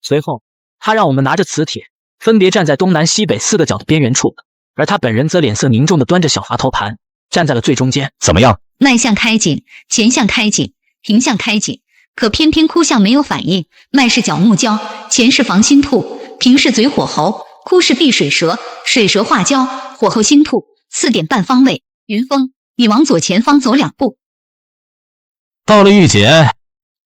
随后，他让我们拿着磁铁，分别站在东南西北4个角的边缘处，而他本人则脸色凝重地端着小滑头盘，站在了最中间。怎么样？脉象开紧，前项开紧，平项开紧，可偏偏哭项没有反应。脉是角木交，前是房心吐，平是嘴火候，哭是闭水舌，水舌化交，火候心吐，4点半方位。云峰，你往左前方走2步。到了，玉姐。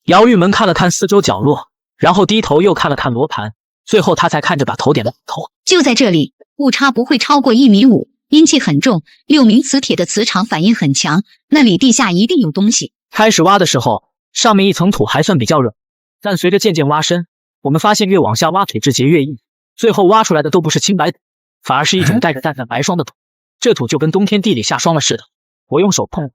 姚玉门看了看四周角落，然后低头又看了看罗盘，最后他才看着把头点了头。就在这里，误差不会超过1.5米，阴气很重，6名磁铁的磁场反应很强，那里地下一定有东西。开始挖的时候，上面一层土还算比较软，但随着渐渐挖深，我们发现越往下挖土质结越硬，最后挖出来的都不是清白土，反而是一种带着淡淡白霜的土。这土就跟冬天地里下霜了似的，我用手碰，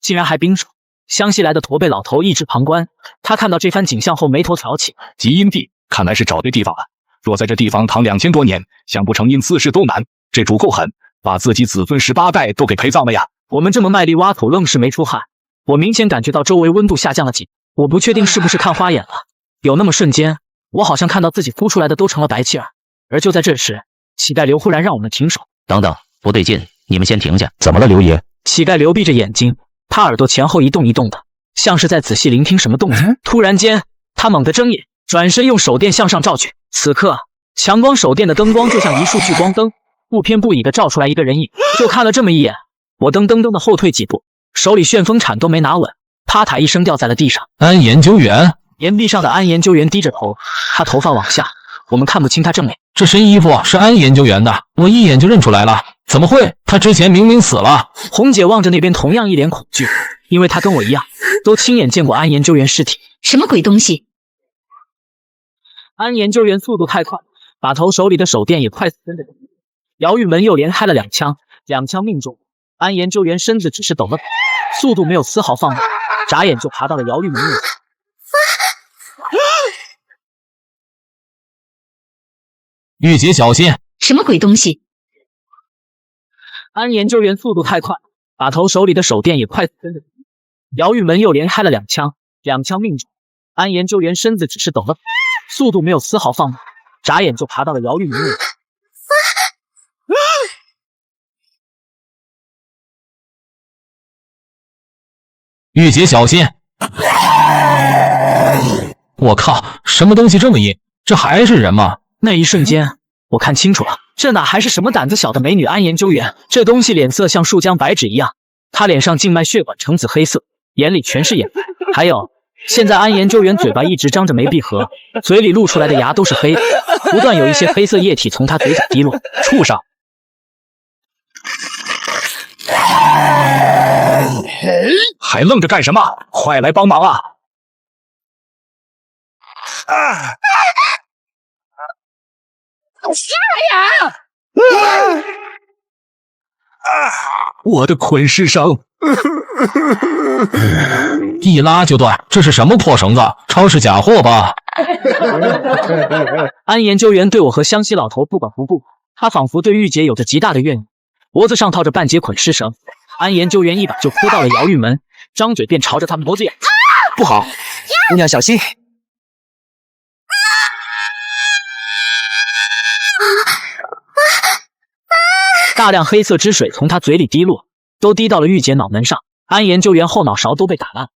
竟然还冰爽。湘西来的驼背老头一直旁观，他看到这番景象后眉头挑起。极阴地，看来是找对地方了。若在这地方躺2000多年，想不成因4世都难。这主够狠，把自己子孙18代都给陪葬了呀！我们这么卖力挖土，愣是没出汗。我明显感觉到周围温度下降了几，我不确定是不是看花眼了。有那么瞬间，我好像看到自己孵出来的都成了白气儿。而就在这时，乞丐刘忽然让我们停手。等等，不对劲，你们先停下。怎么了，刘爷？乞丐刘闭着眼睛，他耳朵前后一动一动的，像是在仔细聆听什么动静。突然间，他猛地睁眼，转身用手电向上照去。此刻，强光手电的灯光就像一束聚光灯，不偏不倚地照出来一个人影。就看了这么一眼，我噔噔噔的后退几步，手里旋风铲都没拿稳，啪嗒一声掉在了地上。安研究员。岩壁上的安研究员低着头，他头发往下，我们看不清他正脸。这身衣服是安研究员的，我一眼就认出来了。怎么会？他之前明明死了。红姐望着那边，同样一脸恐惧，因为她跟我一样，都亲眼见过安研究员尸体。什么鬼东西？安研究员速度太快，把头手里的手电也快速跟着。姚玉门又连开了2枪，2枪命中。安研究员身子只是抖了抖，速度没有丝毫放慢，眨眼就爬到了姚玉门面前。玉姐小心！什么鬼东西？安研究员速度太快，把头手里的手电也快速跟着。姚玉门又连开了2枪，2枪命中。安研究员身子只是抖了抖，速度没有丝毫放慢，眨眼就爬到了姚玉门面前。玉姐小心！我靠，什么东西这么硬？这还是人吗？那一瞬间，我看清楚了，这哪还是什么胆子小的美女安研究员？这东西脸色像树浆白纸一样，她脸上静脉血管呈紫黑色，眼里全是眼白。还有，现在安研究员嘴巴一直张着没闭合，嘴里露出来的牙都是黑的，不断有一些黑色液体从她嘴角滴落。畜生！还愣着干什么？快来帮忙啊！是呀！我的捆尸绳一拉就断，这是什么破绳子？超市假货吧？安研究员对我和湘西老头不管不顾，他仿佛对玉姐有着极大的怨念，脖子上套着半截捆尸绳。安研究员一把就扑到了姚玉门，张嘴便朝着他们脖子咬。不好，姑娘小心！大量黑色汁水从他嘴里滴落，都滴到了玉姐脑门上。安研究员后脑勺都被打烂。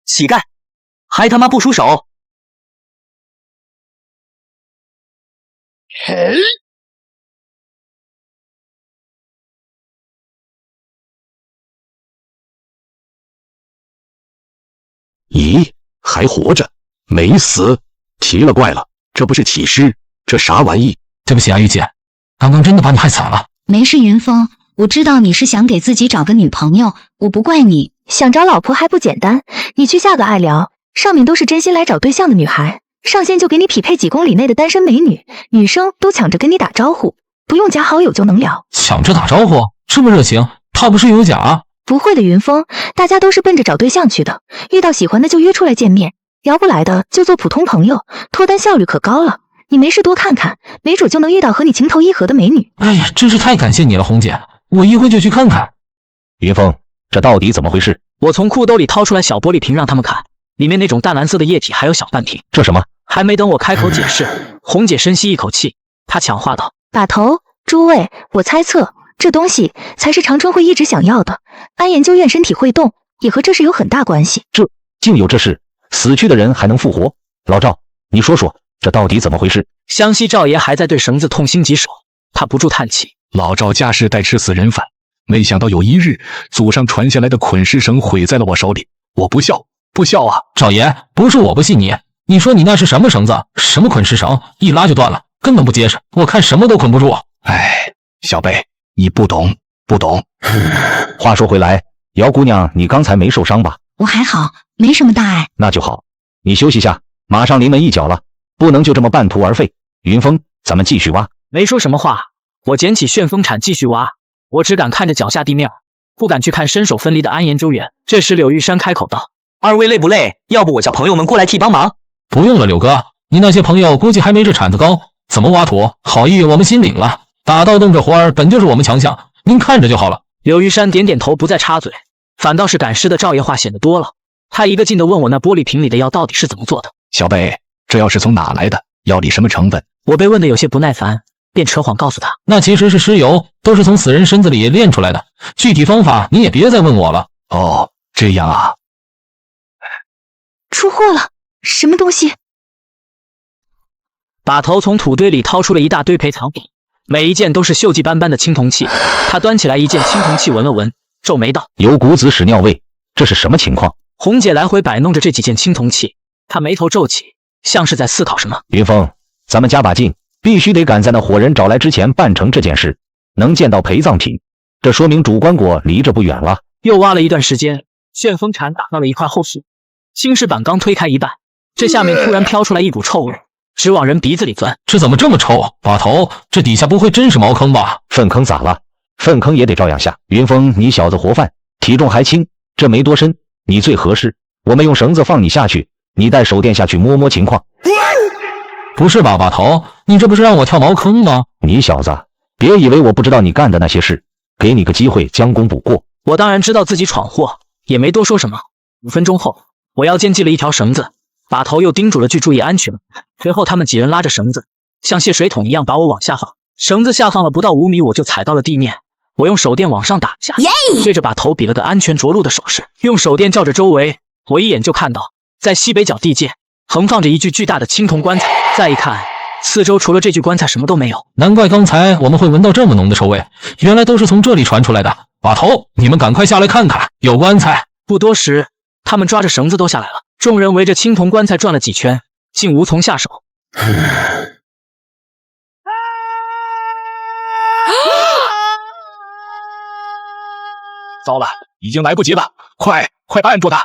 乞丐，还他妈不出手！嘿！咦，还活着，没死？奇了怪了，这不是起尸，这啥玩意？对不起啊，玉姐，刚刚真的把你害惨了。没事，云峰，我知道你是想给自己找个女朋友，我不怪你。想找老婆还不简单，你去下个爱聊，上面都是真心来找对象的女孩，上线就给你匹配几公里内的单身美女，女生都抢着跟你打招呼，不用加好友就能聊。抢着打招呼，这么热情，怕不是有假？不会的，云峰，大家都是奔着找对象去的，遇到喜欢的就约出来见面，聊不来的就做普通朋友，脱单效率可高了。你没事多看看，没准就能遇到和你情投意合的美女。哎呀，真是太感谢你了，红姐，我一会就去看看。云峰，这到底怎么回事？我从裤兜里掏出来小玻璃瓶让他们看，里面那种淡蓝色的液体还有小半瓶。这什么？还没等我开口解释，红姐深吸一口气，她抢话道：“把头，诸位，我猜测这东西才是长春会一直想要的。安研究院身体会动，也和这事有很大关系。”这竟有这事？死去的人还能复活？老赵，你说说，这到底怎么回事？湘西赵爷还在对绳子痛心疾首，他不住叹气：“老赵家世代吃死人饭，没想到有一日祖上传下来的捆尸绳毁在了我手里，我不孝，不孝啊！”赵爷，不是我不信你，你说你那是什么绳子？什么捆尸绳？一拉就断了，根本不结实，我看什么都捆不住。哎，小贝，你不懂，不懂。话说回来，姚姑娘，你刚才没受伤吧？我还好，没什么大碍。那就好，你休息下，马上临门一脚了，不能就这么半途而废。云峰，咱们继续挖。没说什么话，我捡起旋风铲继续挖。我只敢看着脚下地面，不敢去看身首分离的安研究员。这时柳玉山开口道：“二位累不累？要不我叫朋友们过来替帮忙？”不用了，柳哥，你那些朋友估计还没这铲子高，怎么挖土？好意我们心领了。打盗洞这活儿本就是我们强项，您看着就好了。柳玉山点点头，不再插嘴，反倒是赶尸的赵爷话显得多了。他一个劲地问我那玻璃瓶里的药到底是怎么做的。小贝，这药是从哪来的？药里什么成分？我被问得有些不耐烦，便扯谎告诉他，那其实是尸油，都是从死人身子里炼出来的，具体方法你也别再问我了。哦，这样啊。出货了，什么东西？把头从土堆里掏出了一大堆陪藏品，每一件都是锈迹斑斑的青铜器。他端起来一件青铜器闻了闻，皱眉道：“有股子屎尿味，这是什么情况？”红姐来回摆弄着这几件青铜器，她眉头皱起，像是在思考什么。云峰，咱们加把劲，必须得赶在那伙人找来之前办成这件事，能见到陪葬品，这说明主棺椁离这不远了。又挖了一段时间，旋风铲打到了一块厚实青石板，刚推开一半，这下面突然飘出来一股臭味，直往人鼻子里钻。这怎么这么臭？把头，这底下不会真是茅坑吧？粪坑咋了？粪坑也得照样下。云峰，你小子活泛，体重还轻，这没多深，你最合适。我们用绳子放你下去，你带手电下去摸摸情况。不是吧，把头，你这不是让我跳茅坑吗？你小子，别以为我不知道你干的那些事，给你个机会将功补过。我当然知道自己闯祸，也没多说什么。5分钟后，我腰间系了一条绳子，把头又叮嘱了句注意安全。随后他们几人拉着绳子，像卸水桶一样把我往下放。绳子下放了不到5米，我就踩到了地面。我用手电往上打下，接着把头比了个安全着陆的手势，用手电照着周围。我一眼就看到，在西北角地界横放着一具巨大的青铜棺材。再一看，四周除了这具棺材什么都没有。难怪刚才我们会闻到这么浓的臭味，原来都是从这里传出来的。把头，你们赶快下来看看，有棺材。不多时，他们抓着绳子都下来了。众人围着青铜棺材转了几圈，竟无从下手。糟了，已经来不及了，快按住他！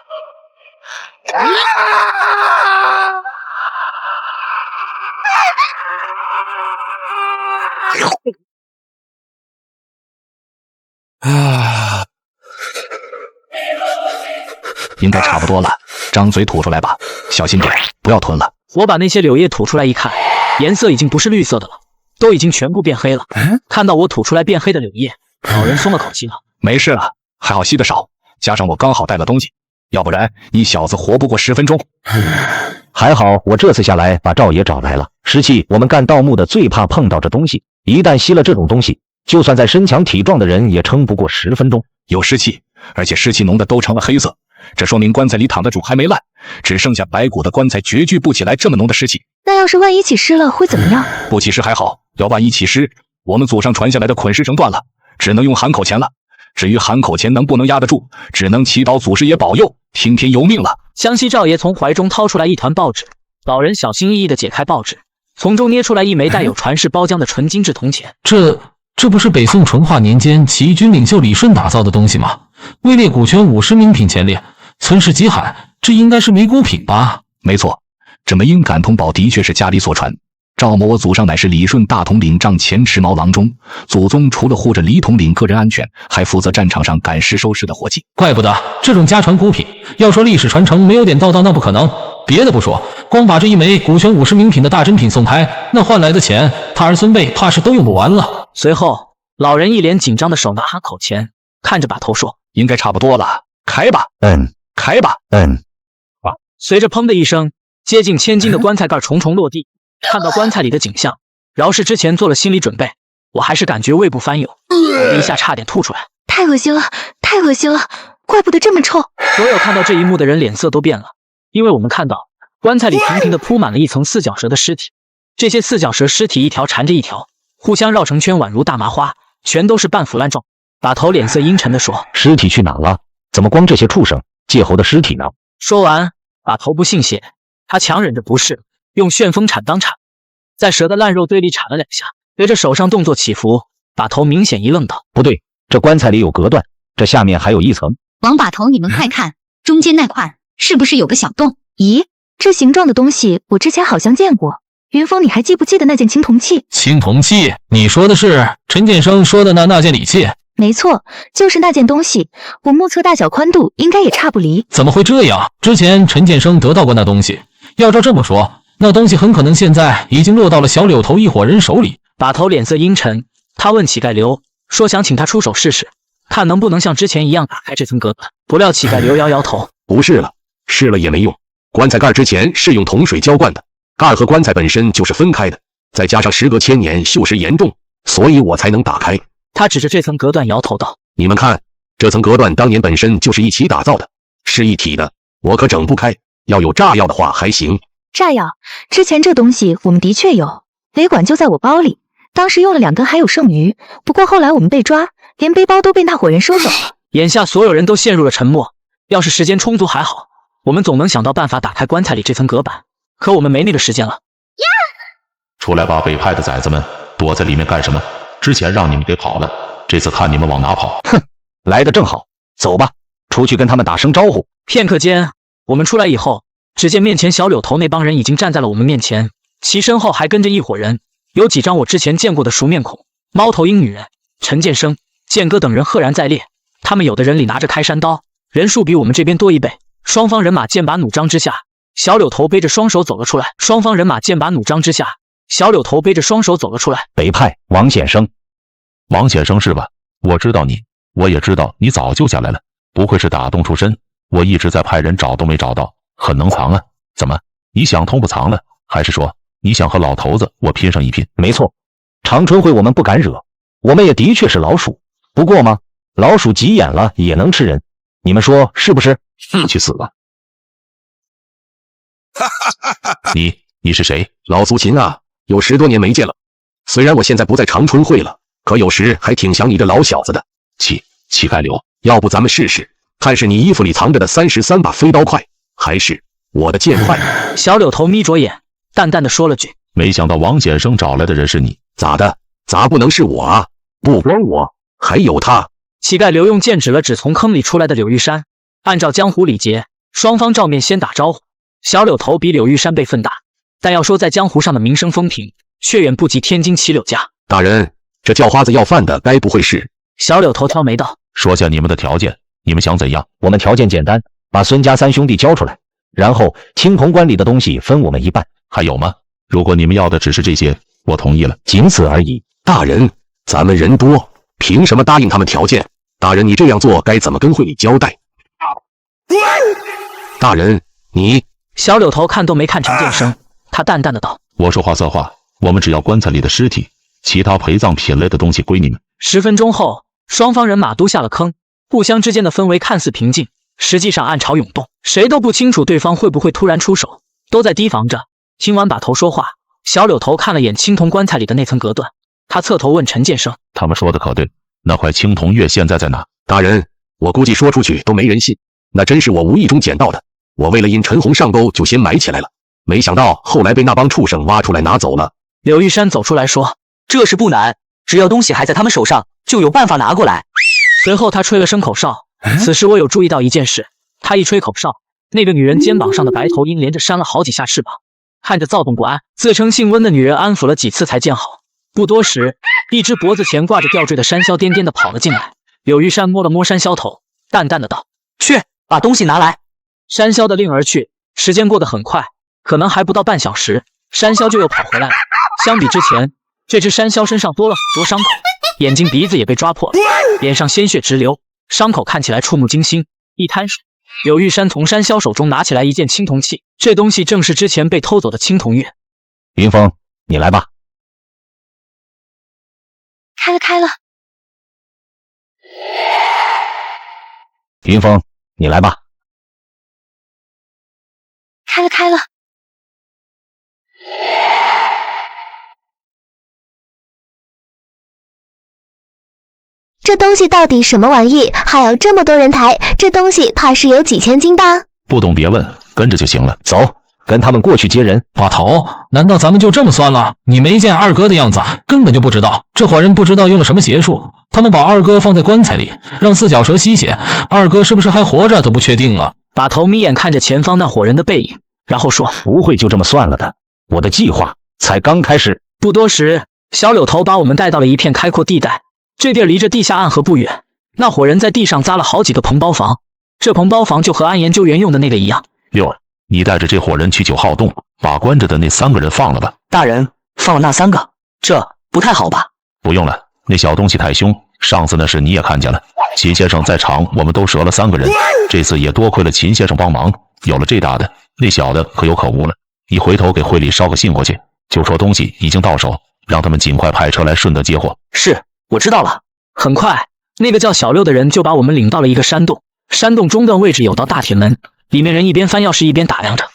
应该差不多了，张嘴吐出来吧，小心点，不要吞了。我把那些柳叶吐出来一看，颜色已经不是绿色的了，都已经全部变黑了。看到我吐出来变黑的柳叶，老人松了口气了。没事了，还好吸得少，加上我刚好带了东西，要不然你小子活不过10分钟。还好我这次下来把赵爷找来了。湿气，我们干盗墓的最怕碰到这东西，一旦吸了这种东西，就算再身强体壮的人也撑不过10分钟。有湿气，而且湿气浓的都成了黑色，这说明棺材里躺的主还没烂，只剩下白骨的棺材绝聚不起来这么浓的湿气。那要是万一起湿了会怎么样？不起湿还好，要万一起湿，我们祖上传下来的捆尸绳断了，只能用喊口钱了。至于喊口钱能不能压得住，只能祈祷祖师爷保佑，听天由命了。湘西赵爷从怀中掏出来一团报纸，老人小心翼翼地解开报纸，从中捏出来一枚带有传世包浆的纯金制铜钱。这不是北宋淳化年间起义军领袖李顺打造的东西吗？位列古泉50名品前列，存世极罕，这应该是枚孤品吧？没错，这枚鹰感铜宝的确是家里所传。赵某我祖上乃是李顺大统领帐前持矛郎中，祖宗除了护着李统领个人安全，还负责战场上赶尸收尸的活计。怪不得这种家传古品，要说历史传承没有点道道那不可能。别的不说，光把这一枚古泉50名品的大珍品送开，那换来的钱，他儿孙辈怕是都用不完了。随后，老人一脸紧张的手拿喊口钱，看着把头说：“应该差不多了，开吧。”开吧。随着砰的一声，接近千斤的棺材盖重重落地。看到棺材里的景象，饶是之前做了心理准备，我还是感觉胃部翻涌，一下差点吐出来。太恶心了，太恶心了，怪不得这么臭。所有看到这一幕的人脸色都变了，因为我们看到棺材里平平的铺满了一层四脚蛇的尸体，这些四脚蛇尸体一条缠着一条，互相绕成圈，宛如大麻花，全都是半腐烂状。把头脸色阴沉地说：“尸体去哪了？怎么光这些畜生？介侯的尸体呢？”说完，把头不信邪，他强忍着不适，用旋风铲当铲，在蛇的烂肉堆里铲了2下，随着手上动作起伏，把头明显一愣道：“不对，这棺材里有隔断，这下面还有一层。”王把头，你们快看，中间那块是不是有个小洞？咦，这形状的东西我之前好像见过。云峰，你还记不记得那件青铜器？青铜器？你说的是陈建生说的那件礼器？没错，就是那件东西。我目测大小宽度应该也差不离。怎么会这样？之前陈建生得到过那东西，要照这么说，那东西很可能现在已经落到了小柳头一伙人手里。把头脸色阴沉，他问乞丐刘，说想请他出手试试，看能不能像之前一样打开这层隔断。不料乞丐刘摇摇头：“不是了，试了也没用。棺材盖之前是用铜水浇灌的，盖和棺材本身就是分开的，再加上时隔1000年锈蚀严重，所以我才能打开。”他指着这层隔断摇头道：“你们看，这层隔断当年本身就是一起打造的，是一体的，我可整不开。要有炸药的话还行。”炸药？之前这东西我们的确有，雷管就在我包里，当时用了2根还有剩余，不过后来我们被抓，连背包都被那伙人收走了。眼下所有人都陷入了沉默。要是时间充足还好，我们总能想到办法打开棺材里这层隔板，可我们没那个时间了。出来吧，北派的崽子们，躲在里面干什么？之前让你们给跑了，这次看你们往哪跑！哼，来得正好，走吧，出去跟他们打声招呼。片刻间，我们出来以后，只见面前小柳头那帮人已经站在了我们面前，其身后还跟着一伙人，有几张我之前见过的熟面孔：猫头鹰女人、陈建生、剑哥等人赫然在列。他们有的人里拿着开山刀，人数比我们这边多1倍。双方人马剑拔弩张之下，小柳头背着双手走了出来。北派王显生。王显生是吧？我知道你，我也知道你早就下来了，不愧是打洞出身。我一直在派人找都没找到，很能藏啊。怎么，你想通不藏了？还是说你想和老头子我拼上一拼？没错，长春会我们不敢惹，我们也的确是老鼠。不过嘛，老鼠急眼了也能吃人，你们说是不是？去死吧！你是谁？老苏秦啊，有10多年没见了。虽然我现在不在长春会了，可有时还挺想你这老小子的。乞丐刘，要不咱们试试，看是你衣服里藏着的33把飞刀快，还是我的剑快？小柳头眯着眼，淡淡的说了句：“没想到王显生找来的人是你。咋的？咋不能是我啊？不光我，还有他。”乞丐刘用剑指了指从坑里出来的柳玉山。按照江湖礼节，双方照面先打招呼。小柳头比柳玉山辈分大，但要说在江湖上的名声风评，却远不及天津齐柳家。大人，这叫花子要饭的，该不会是……小柳头挑眉道：“说下你们的条件，你们想怎样？”我们条件简单，把孙家3兄弟交出来，然后青铜棺里的东西分我们一半。还有吗？如果你们要的只是这些，我同意了，仅此而已。大人，咱们人多，凭什么答应他们条件？大人，你这样做该怎么跟会里交代？大人，你……小柳头看都没看陈建生，他淡淡的道：“我说话算话，我们只要棺材里的尸体，其他陪葬品类的东西归你们。”10分钟后，双方人马都下了坑，互相之间的氛围看似平静，实际上暗潮涌动，谁都不清楚对方会不会突然出手，都在提防着。听完把头说话，小柳头看了眼青铜棺材里的那层隔断，他侧头问陈建生：“他们说的可对？那块青铜钺现在在哪？”大人，我估计说出去都没人信，那真是我无意中捡到的。我为了引陈红上钩，就先埋起来了，没想到后来被那帮畜生挖出来拿走了。柳玉山走出来说：“这事不难，只要东西还在他们手上，就有办法拿过来。”随后他吹了声口哨。此时我有注意到一件事，他一吹口哨，那个女人肩膀上的白头鹰连着扇了好几下翅膀，看着躁动不安。自称姓温的女人安抚了几次才见好。不多时，一只脖子前挂着吊坠的山魈颠颠的跑了进来。柳玉山摸了摸山魈头，淡淡的道：“去，把东西拿来。”山魈的令而去。时间过得很快，可能还不到半小时，山魈就又跑回来了。相比之前，这只山魈身上多了很多伤口，眼睛鼻子也被抓破了，脸上鲜血直流，伤口看起来触目惊心。一滩水柳玉山从山魈手中拿起来一件青铜器，这东西正是之前被偷走的青铜钺。云峰，你来吧。开了。云峰，你来吧。开了。这东西到底什么玩意？还有这么多人抬，这东西怕是有几千斤吧？不懂别问，跟着就行了。走，跟他们过去接人。把头，难道咱们就这么算了？你没见二哥的样子，根本就不知道。这伙人不知道用了什么邪术，他们把二哥放在棺材里，让四脚蛇吸血。二哥是不是还活着都不确定了。把头眯眼看着前方那伙人的背影，然后说：“不会就这么算了的，我的计划才刚开始。”不多时，小柳头把我们带到了一片开阔地带。这地儿离着地下暗河不远，那伙人在地上扎了好几个棚包房，这棚包房就和安研究员用的那个一样。六儿，你带着这伙人去9号洞，把关着的那3个人放了吧。大人，放了那3个，这不太好吧？不用了，那小东西太凶，上次那事你也看见了，秦先生在场，我们都折了3个人，这次也多亏了秦先生帮忙，有了这大的，那小的可有可无了。你回头给会里捎个信过去，就说东西已经到手，让他们尽快派车来顺德接货。是，我知道了。很快，那个叫小六的人就把我们领到了一个山洞，山洞中段位置有道大铁门，里面人一边翻钥匙一边打量着。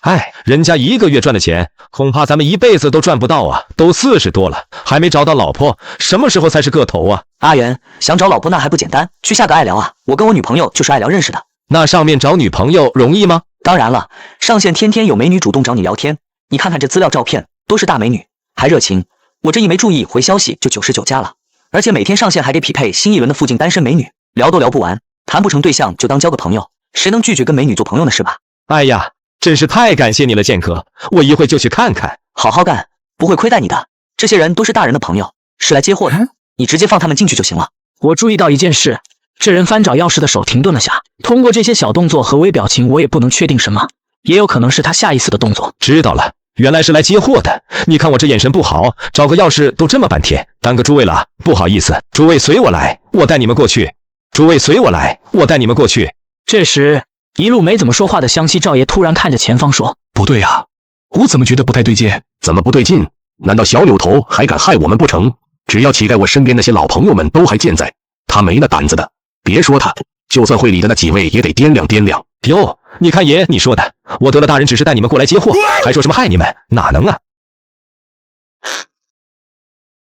人家1个月赚的钱，恐怕咱们一辈子都赚不到啊！都40多了，还没找到老婆，什么时候才是个头啊？阿元，想找老婆那还不简单，去下个爱聊啊！我跟我女朋友就是爱聊认识的。那上面找女朋友容易吗？当然了，上线天天有美女主动找你聊天，你看看这资料照片，都是大美女，还热情。我这一没注意回消息就99加了。而且每天上线还得匹配新一轮的附近单身美女，聊都聊不完，谈不成对象就当交个朋友，谁能拒绝跟美女做朋友呢？是吧？哎呀，真是太感谢你了，剑客，我一会就去看看。好好干，不会亏待你的。这些人都是大人的朋友，是来接货的，你直接放他们进去就行了。我注意到一件事，这人翻找钥匙的手停顿了下，通过这些小动作和微表情，我也不能确定什么，也有可能是他下意识的动作。知道了。原来是来接货的，你看我这眼神不好，找个钥匙都这么半天，耽搁诸位了，不好意思，诸位随我来，我带你们过去。诸位随我来，我带你们过去。这时，一路没怎么说话的湘西赵爷突然看着前方说：“不对啊，我怎么觉得不太对劲？怎么不对劲？难道小柳头还敢害我们不成？只要乞丐我身边那些老朋友们都还健在，他没那胆子的。别说他，就算会里的那几位也得掂量掂量。哟，你看爷你说的，我得了大人只是带你们过来接货，还说什么害你们，哪能啊？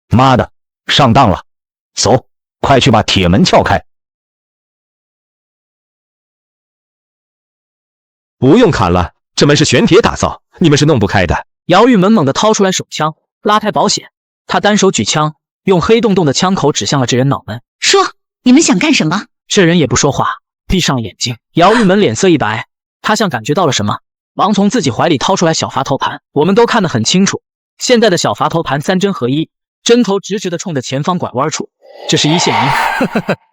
妈的，上当了！走，快去把铁门撬开。不用砍了，这门是玄铁打造，你们是弄不开的。姚玉猛猛地掏出来手枪，拉开保险，他单手举枪，用黑洞洞的枪口指向了这人脑门，说：“你们想干什么？”这人也不说话，闭上眼睛。姚玉门脸色一白，他像感觉到了什么，忙从自己怀里掏出来小伐头盘。我们都看得很清楚，现在的小伐头盘3针合一，针头直直的冲着前方拐弯处，这是一线明。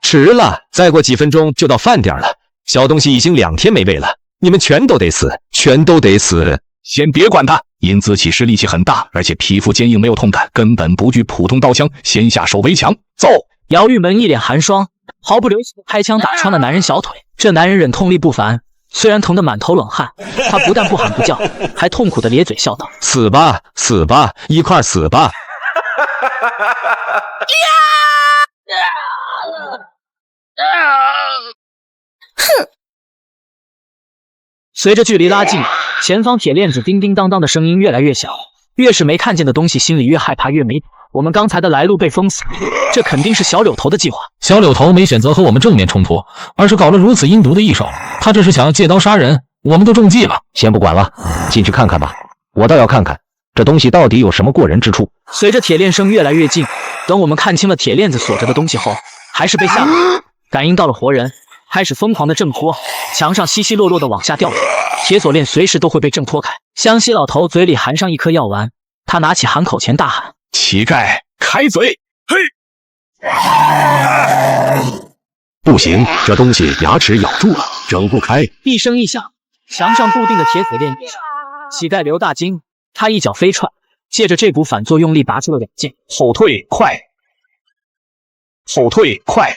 迟了，再过几分钟就到饭点了。小东西已经2天没喂了，你们全都得死，全都得死！先别管他，殷子其实力气很大，而且皮肤坚硬，没有痛感，根本不惧普通刀枪，先下手为强。走！姚玉门一脸寒霜，毫不留情地开枪打穿了男人小腿。这男人忍痛力不凡，虽然疼得满头冷汗，他不但不喊不叫，还痛苦地咧嘴笑道：“死吧，死吧，一块死吧！”哼！随着距离拉近，前方铁链子叮叮当当的声音越来越小，越是没看见的东西，心里越害怕，越没。我们刚才的来路被封死，这肯定是小柳头的计划。小柳头没选择和我们正面冲突，而是搞了如此阴毒的一手，他这是想要借刀杀人，我们都中计了。先不管了，进去看看吧，我倒要看看这东西到底有什么过人之处。随着铁链声越来越近，等我们看清了铁链子锁着的东西后，还是被吓到，感应到了活人，开始疯狂的挣脱，墙上稀稀落落的往下掉着，铁锁链随时都会被挣脱开。湘西老头嘴里含上一颗药丸，他拿起含口前大喊：“乞丐，开嘴！”嘿！不行，这东西牙齿咬住了，整不开。一声异响，墙上固定的铁锁链一上，乞丐刘大惊，他一脚飞踹，借着这股反作用力拔出了2剑。后退，快！后退，快！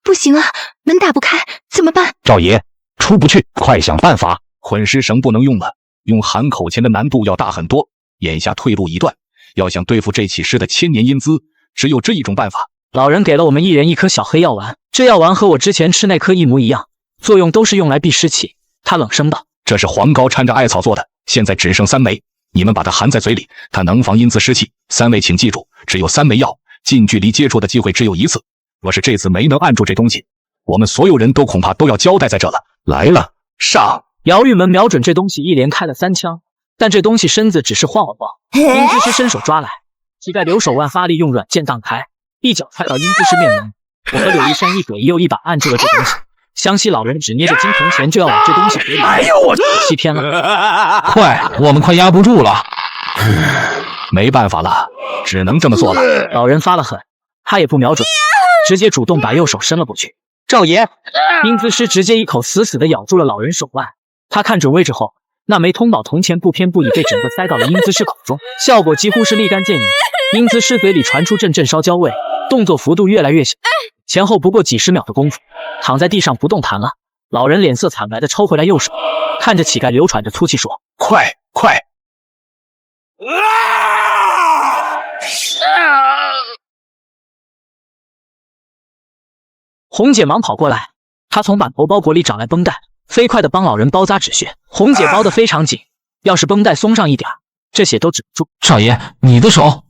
不行啊，门打不开，怎么办？赵爷，出不去，快想办法。捆尸绳不能用了，用含口钱的难度要大很多。眼下退路已断，要想对付这起尸的千年阴资，只有这一种办法。老人给了我们一人一颗小黑药丸，这药丸和我之前吃那颗一模一样，作用都是用来避湿气。他冷声道：“这是黄膏掺着艾草做的，现在只剩3枚，你们把它含在嘴里，它能防阴滋湿气。3位请记住，只有3枚药，近距离接触的机会只有1次。若是这次没能按住这东西，我们所有人都恐怕都要交代在这了。来了，上！”姚玉门瞄准这东西一连开了3枪，但这东西身子只是晃了晃。阴姿师伸手抓来，膝盖留手腕发力，用软剑荡开，一脚踹到阴姿师面门。我和柳一山一左一右一把按住了这东西。湘西老人只捏着金铜钱就要往这东西嘴里，哎呦我欺骗了！快，我们快压不住了。没办法了，只能这么做了。老人发了狠，他也不瞄准，直接主动把右手伸了过去。赵爷，阴姿师直接一口死死地咬住了老人手腕。他看准位置后，那枚通宝铜钱不偏不倚被整个塞到了阴姿师口中，效果几乎是立竿见影。阴姿师嘴里传出阵阵烧焦味，动作幅度越来越小，前后不过几10秒的功夫，躺在地上不动弹了。老人脸色惨白地抽回来右手，看着乞丐流喘着粗气说：“快快！”红姐忙跑过来，她从板头包裹里找来绷带，飞快地帮老人包扎止血。红姐包得非常紧，要是绷带松上一点，这血都止不住。少爷，你的手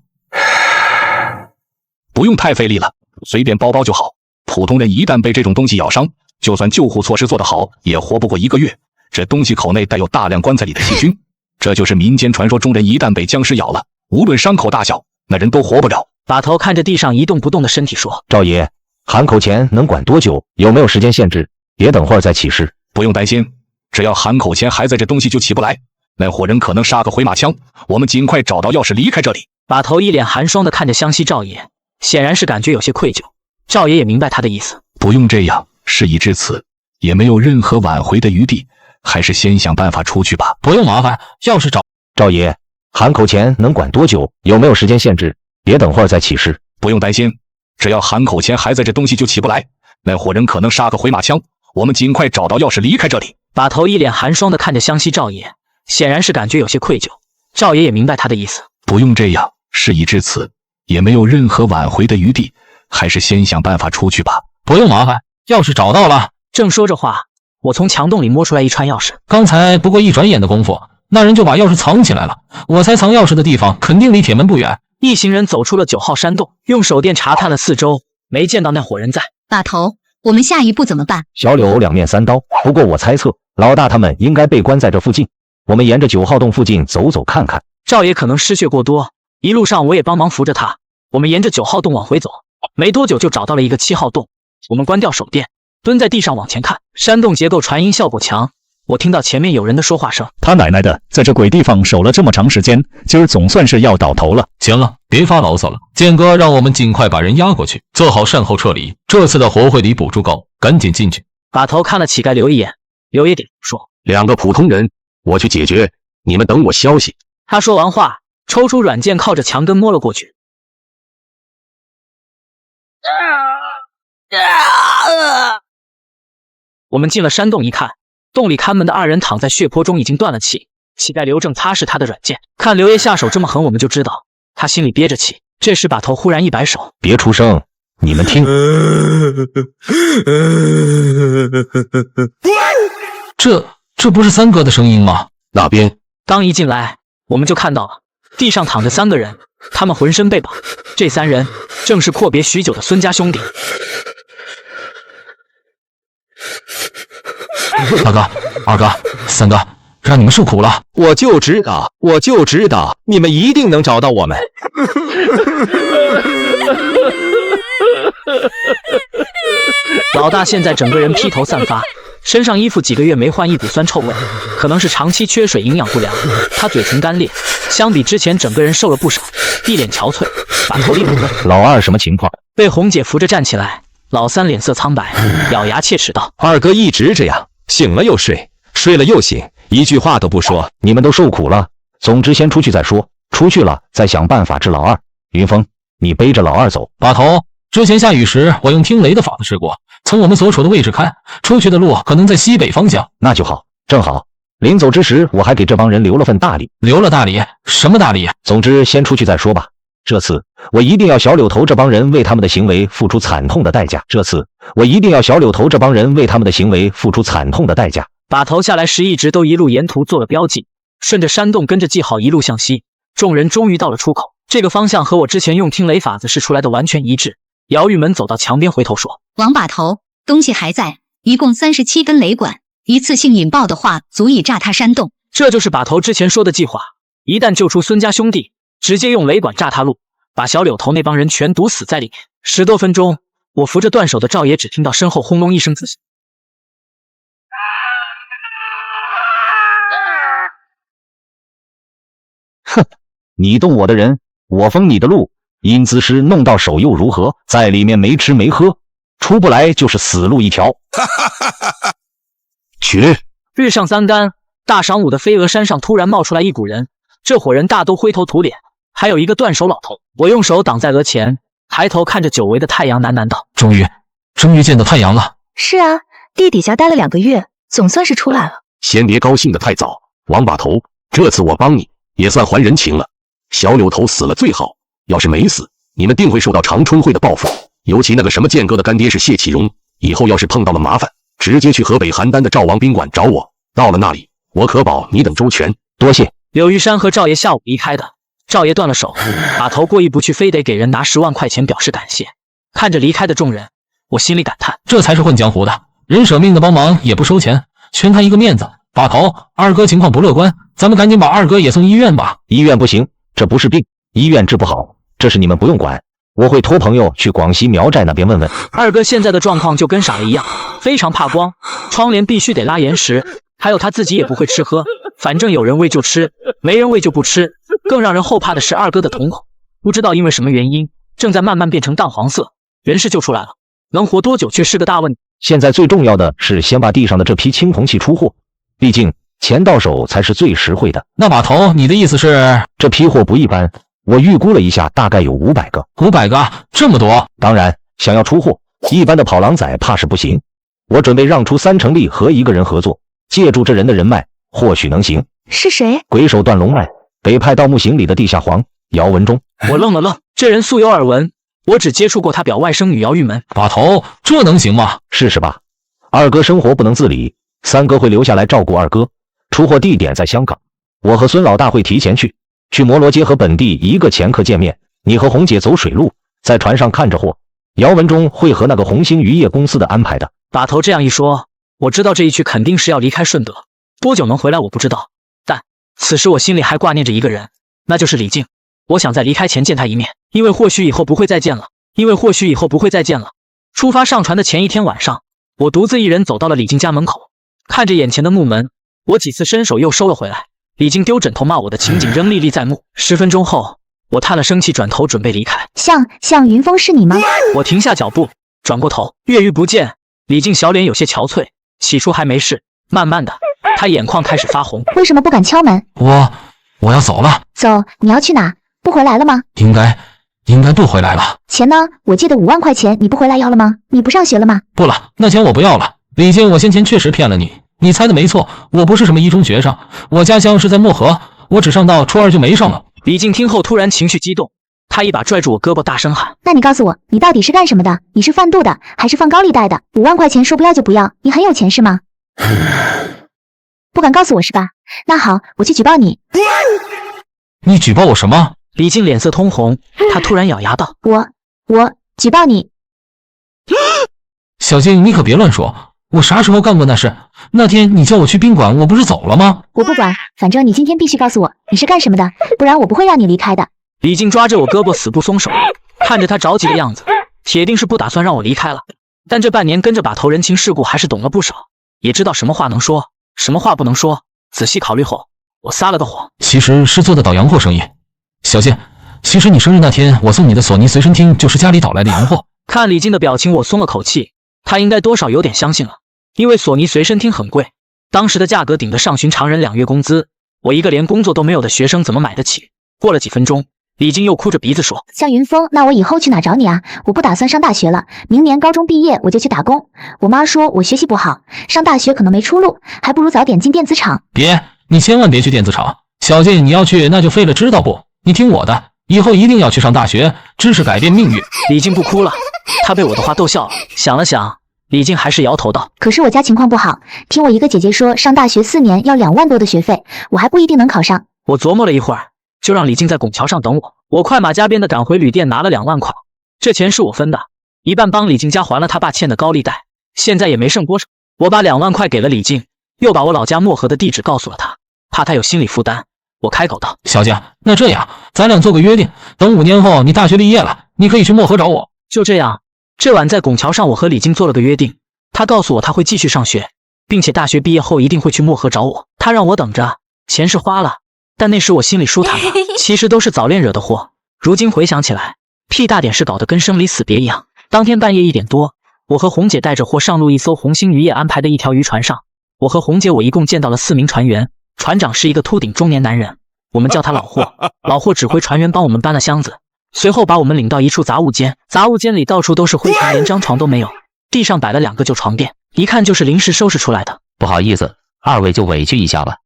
不用太费力了，随便包包就好。普通人一旦被这种东西咬伤，就算救护措施做得好，也活不过1个月。这东西口内带有大量棺材里的细菌，这就是民间传说中人一旦被僵尸咬了，无论伤口大小，那人都活不了。把头看着地上一动不动的身体说：“赵爷，含口钱能管多久？有没有时间限制？别等会儿再起尸。”不用担心，只要含口钱还在，这东西就起不来。那伙人可能杀个回马枪，我们尽快找到钥匙离开这里。把头一脸寒霜地看着湘西赵爷，显然是感觉有些愧疚。赵爷也明白他的意思，不用这样，事已至此，也没有任何挽回的余地，还是先想办法出去吧。不用麻烦，钥匙找。赵爷，含口钱能管多久？有没有时间限制？别等会儿再起尸。不用担心，只要含口钱还在，这东西就起不来。那伙人可能杀个回马枪，我们尽快找到钥匙离开这里。把头一脸寒霜地看着湘西赵爷，显然是感觉有些愧疚。赵爷也明白他的意思，不用这样，事已至此，也没有任何挽回的余地，还是先想办法出去吧。不用麻烦，钥匙找到了。正说着话，我从墙洞里摸出来一串钥匙。刚才不过一转眼的功夫，那人就把钥匙藏起来了。我猜藏钥匙的地方肯定离铁门不远。一行人走出了9号山洞，用手电查探了四周，没见到那伙人在。把头，我们下一步怎么办？小柳两面3刀，不过我猜测老大他们应该被关在这附近，我们沿着9号洞附近走走看看。赵爷可能失血过多，一路上我也帮忙扶着他。我们沿着9号洞往回走，没多久就找到了一个7号洞。我们关掉手电，蹲在地上往前看。山洞结构传音效果强，我听到前面有人的说话声。他奶奶的，在这鬼地方守了这么长时间，今儿总算是要倒头了。行了，别发牢骚了，剑哥让我们尽快把人押过去，做好善后撤离。这次的活会里补助高，赶紧进去。把头看了乞丐刘一眼，刘也点头说：“2个普通人，我去解决，你们等我消息。”他说完话，抽出软剑，靠着墙根摸了过去。我们进了山洞一看，洞里看门的2人躺在血泊中，已经断了气。乞丐刘正擦拭他的软剑，看刘爷下手这么狠，我们就知道他心里憋着气。这时把头忽然一摆手：“别出声，你们听。”这不是3哥的声音吗？那边刚一进来，我们就看到了地上躺着3个人，他们浑身被绑。这3人正是阔别许久的孙家兄弟。大哥、2哥、3哥，让你们受苦了。我就知道，你们一定能找到我们。老大现在整个人披头散发，身上衣服几个月没换，一股酸臭味，可能是长期缺水营养不良。他嘴唇干裂，相比之前整个人瘦了不少，一脸憔悴。把头一努问：“老二什么情况？”被红姐扶着站起来。老三脸色苍白，咬牙切齿道：“2哥一直这样，醒了又睡，睡了又醒，一句话都不说。你们都受苦了，总之先出去再说，出去了再想办法治老二。云峰，你背着老二走。”把头，之前下雨时我用听雷的法子试过，从我们所处的位置看，出去的路可能在西北方向。那就好，正好。临走之时，我还给这帮人留了份大礼。留了大礼？什么大礼？总之，先出去再说吧。这次我一定要小柳头这帮人为他们的行为付出惨痛的代价。把头下来时，一直都一路沿途做了标记，顺着山洞跟着记号一路向西。众人终于到了出口，这个方向和我之前用听雷法子试出来的完全一致。姚玉门走到墙边，回头说：“王把头，东西还在，一共37根雷管，一次性引爆的话，足以炸塌山洞。”这就是把头之前说的计划，一旦救出孙家兄弟，直接用雷管炸塌路，把小柳头那帮人全堵死在里面。10多分钟，我扶着断手的赵爷只听到身后轰隆一声自响。哼，你动我的人，我封你的路。阴姿师弄到手又如何？在里面没吃没喝，出不来就是死路一条。去！日上三竿，大晌午的飞鹅山上突然冒出来一股人，这伙人大都灰头土脸，还有一个断手老头。我用手挡在额前，抬头看着久违的太阳，喃喃道：“终于见到太阳了。”是啊，地底下待了2个月，总算是出来了。先别高兴得太早，王把头，这次我帮你也算还人情了。小柳头死了最好，要是没死，你们定会受到长春会的报复。尤其那个什么剑哥的干爹是谢启荣，以后要是碰到了麻烦，直接去河北邯郸的赵王宾馆找我。到了那里，我可保你等周全。多谢。柳玉山和赵爷下午离开的，赵爷断了手，把头过意不去，非得给人拿10万块钱表示感谢。看着离开的众人，我心里感叹，这才是混江湖的，人舍命的帮忙也不收钱，全看一个面子。把头，二哥情况不乐观，咱们赶紧把二哥也送医院吧。医院不行，这不是病，医院治不好，这事你们不用管，我会托朋友去广西苗寨那边问问。二哥现在的状况就跟傻了一样，非常怕光，窗帘必须得拉严实，还有他自己也不会吃喝，反正有人喂就吃，没人喂就不吃。更让人后怕的是二哥的瞳孔，不知道因为什么原因，正在慢慢变成淡黄色。人是救出来了，能活多久却是个大问题。现在最重要的是先把地上的这批青铜器出货，毕竟钱到手才是最实惠的。那把头，你的意思是这批货不一般，我预估了一下，大概有500个。500个？这么多？当然，想要出货，一般的跑狼仔怕是不行。我准备让出3成力和一个人合作，借助这人的人脉，或许能行。是谁？鬼手断龙脉，北派盗墓行里的地下皇姚文忠。我愣了愣，这人素有耳闻，我只接触过他表外甥女姚玉门。把头，这能行吗？试试吧。二哥生活不能自理，3哥会留下来照顾二哥。出货地点在香港，我和孙老大会提前去摩罗街和本地一个掮客见面。你和红姐走水路，在船上看着货。姚文忠会和那个红星渔业公司的安排的。把头这样一说，我知道这一去肯定是要离开顺德，多久能回来我不知道，但此时我心里还挂念着一个人，那就是李靖。我想在离开前见他一面，因为或许以后不会再见了。出发上船的前一天晚上，我独自一人走到了李靖家门口，看着眼前的木门，我几次伸手又收了回来。李靖丢枕头骂我的情景仍历历在目。10分钟后，我叹了声气，转头准备离开。向云峰是你吗？我停下脚步，转过头，月余不见。李靖小脸有些憔悴，起初还没事，慢慢的，他眼眶开始发红。为什么不敢敲门？我要走了。走？你要去哪？不回来了吗？应该不回来了。钱呢？我借的5万块钱你不回来要了吗？你不上学了吗？不了，那钱我不要了。李靖，我先前确实骗了你，你猜的没错，我不是什么一中学生，我家乡是在漠河，我只上到初2就没上了。李靖听后突然情绪激动，他一把拽住我胳膊，大声喊：那你告诉我，你到底是干什么的？你是贩毒的，还是放高利贷的？5万块钱说不要就不要，你很有钱是吗？不敢告诉我是吧？那好，我去举报你。你举报我什么？李靖脸色通红，他突然咬牙道：我举报你。小静，你可别乱说，我啥时候干过那事？那天你叫我去宾馆，我不是走了吗？我不管，反正你今天必须告诉我你是干什么的，不然我不会让你离开的。李靖抓着我胳膊死不松手，看着他着急的样子，铁定是不打算让我离开了。但这半年跟着把头，人情世故还是懂了不少，也知道什么话能说，什么话不能说。仔细考虑后，我撒了个谎，其实是做的倒洋货生意。小静，其实你生日那天我送你的索尼随身听就是家里倒来的洋货。看李靖的表情，我松了口气，他应该多少有点相信了，因为索尼随身听很贵，当时的价格顶得上寻常人2月工资，我一个连工作都没有的学生怎么买得起？过了几分钟，李静又哭着鼻子说：“向云峰，那我以后去哪找你啊？我不打算上大学了，明年高中毕业我就去打工。我妈说我学习不好，上大学可能没出路，还不如早点进电子厂。”别，你千万别去电子厂，小静，你要去那就废了，知道不？你听我的，以后一定要去上大学，知识改变命运。李静不哭了，她被我的话逗笑了，想了想，李静还是摇头道：“可是我家情况不好，听我一个姐姐说，上大学4年要2万多的学费，我还不一定能考上。”我琢磨了一会儿，就让李静在拱桥上等我。我快马加鞭地赶回旅店，拿了2万块，这钱是我分的，一半帮李静家还了他爸欠的高利贷，现在也没剩多少。我把2万块给了李静，又把我老家漠河的地址告诉了他，怕他有心理负担。我开口道：“小静，那这样，咱俩做个约定，等5年后你大学毕业了，你可以去漠河找我。”就这样，这晚在拱桥上，我和李静做了个约定。他告诉我他会继续上学，并且大学毕业后一定会去漠河找我。他让我等着，钱是花了，但那时我心里舒坦了。其实都是早恋惹的祸。如今回想起来，屁大点事搞得跟生离死别一样。当天半夜1点多，我和红姐带着货上路一艘红星渔业安排的一条渔船上。我和红姐一共见到了4名船员，船长是一个秃顶中年男人，我们叫他老霍。老霍指挥船员帮我们搬了箱子，随后把我们领到一处杂物间。杂物间里到处都是灰尘，连张床都没有，地上摆了2个旧床垫，一看就是临时收拾出来的。不好意思，二位就委屈一下吧。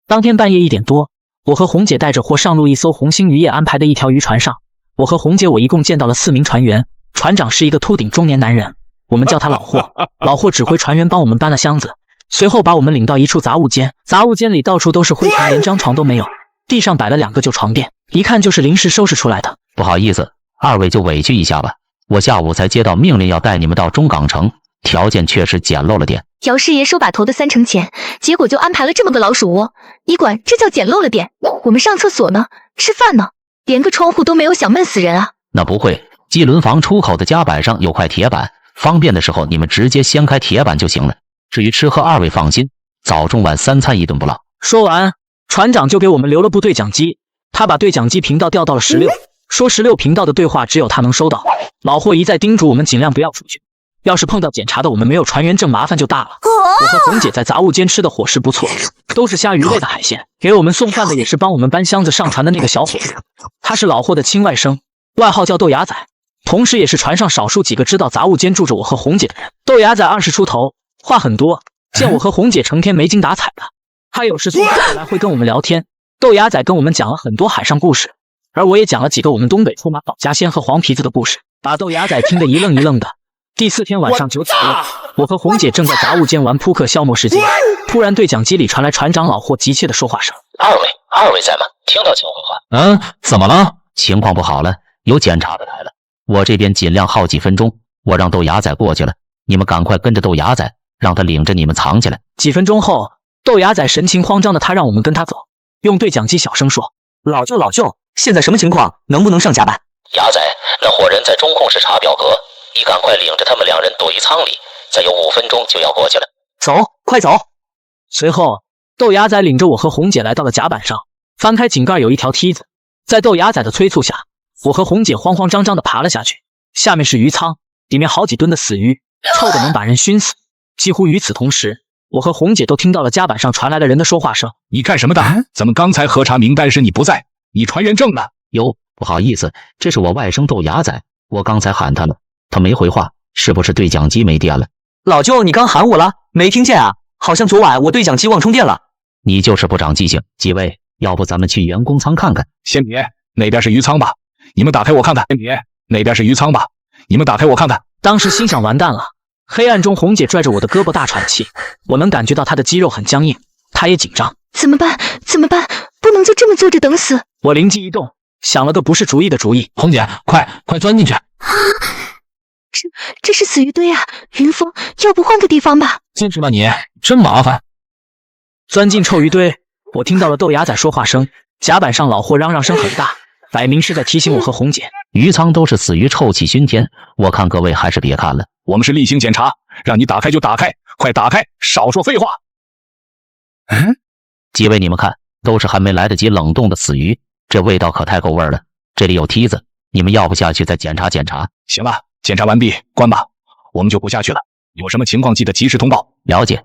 当天半夜1点多，我和红姐带着货上路一艘红星渔业安排的一条渔船上。我和红姐一共见到了4名船员，船长是一个秃顶中年男人，我们叫他老霍。老霍指挥船员帮我们搬了箱子，随后把我们领到一处杂物间。杂物间里到处都是灰尘，连张床都没有，地上摆了2个旧床垫，一看就是临时收拾出来的。不好意思，二位就委屈一下吧。我下午才接到命令，要带你们到中港城，条件确实简陋了点。姚师爷收把头的30%钱，结果就安排了这么个老鼠窝，你管这叫简陋了点？我们上厕所呢，吃饭呢，连个窗户都没有，想闷死人啊！那不会，机轮房出口的甲板上有块铁板，方便的时候你们直接掀开铁板就行了。至于吃喝，二位放心，早中晚3餐一顿不落。说完，船长就给我们留了部对讲机，他把对讲机频道调到了16，说16频道的对话只有他能收到。老霍一再叮嘱我们尽量不要出去，要是碰到检查的我们没有船员证，麻烦就大了。我和红姐在杂物间吃的伙食不错，都是虾鱼类的海鲜。给我们送饭的也是帮我们搬箱子上船的那个小伙子，他是老霍的亲外甥，外号叫豆芽仔，同时也是船上少数几个知道杂物间住着我和红姐的人。豆芽仔20出头，话很多，见我和红姐成天没精打采的，他有时坐下来会跟我们聊天。豆芽仔跟我们讲了很多海上故事，而我也讲了几个我们东北出马保家仙和黄皮子的故事，把豆芽仔听得一愣一愣的。第4天晚上9点多，我和红姐正在杂物间玩扑克消磨时间，突然对讲机里传来船长老霍急切的说话声：“二位在吗？听到情况话？怎么了？情况不好了，有检查的来了。我这边尽量耗几分钟，我让豆芽仔过去了，你们赶快跟着豆芽仔，让他领着你们藏起来。”几分钟后，豆芽仔神情慌张的他让我们跟他走，用对讲机小声说：“老舅，现在什么情况？能不能上甲板？”芽仔，那伙人在中控室查表格，你赶快领着他们2人躲于舱里，再有5分钟就要过去了。走，快走！随后，豆芽仔领着我和红姐来到了甲板上，翻开井盖有一条梯子，在豆芽仔的催促下，我和红姐慌慌张张地爬了下去。下面是鱼舱，里面好几吨的死鱼，臭得能把人熏死。几乎与此同时，我和红姐都听到了甲板上传来了人的说话声：“你干什么的？咱们刚才核查名单时你不在，你船员证呢？”哟，不好意思，这是我外甥豆芽仔，我刚才喊他了，他没回话，是不是对讲机没电了？老舅，你刚喊我了，没听见啊？好像昨晚我对讲机忘充电了。你就是不长记性。几位，要不咱们去员工舱看看？先别，那边是鱼舱吧？你们打开我看看。先别，那边是鱼舱吧？你们打开我看看。当时心想完蛋了。黑暗中，红姐拽着我的胳膊大喘气，我能感觉到她的肌肉很僵硬，她也紧张。怎么办？不能就这么坐着等死！我灵机一动，想了个不是主意的主意。红姐，快钻进去！这是死鱼堆啊！云峰，要不换个地方吧？坚持吧你，真麻烦。钻进臭鱼堆，我听到了豆芽仔说话声，甲板上老霍嚷嚷声很大，摆明是在提醒我和红姐。鱼舱都是死鱼，臭气熏天，我看各位还是别看了。我们是例行检查，让你打开就打开，快打开，少说废话。几位你们看，都是还没来得及冷冻的死鱼，这味道可太够味了。这里有梯子，你们要不下去再检查检查？行了，检查完毕，关吧，我们就不下去了。有什么情况记得及时通报。了解，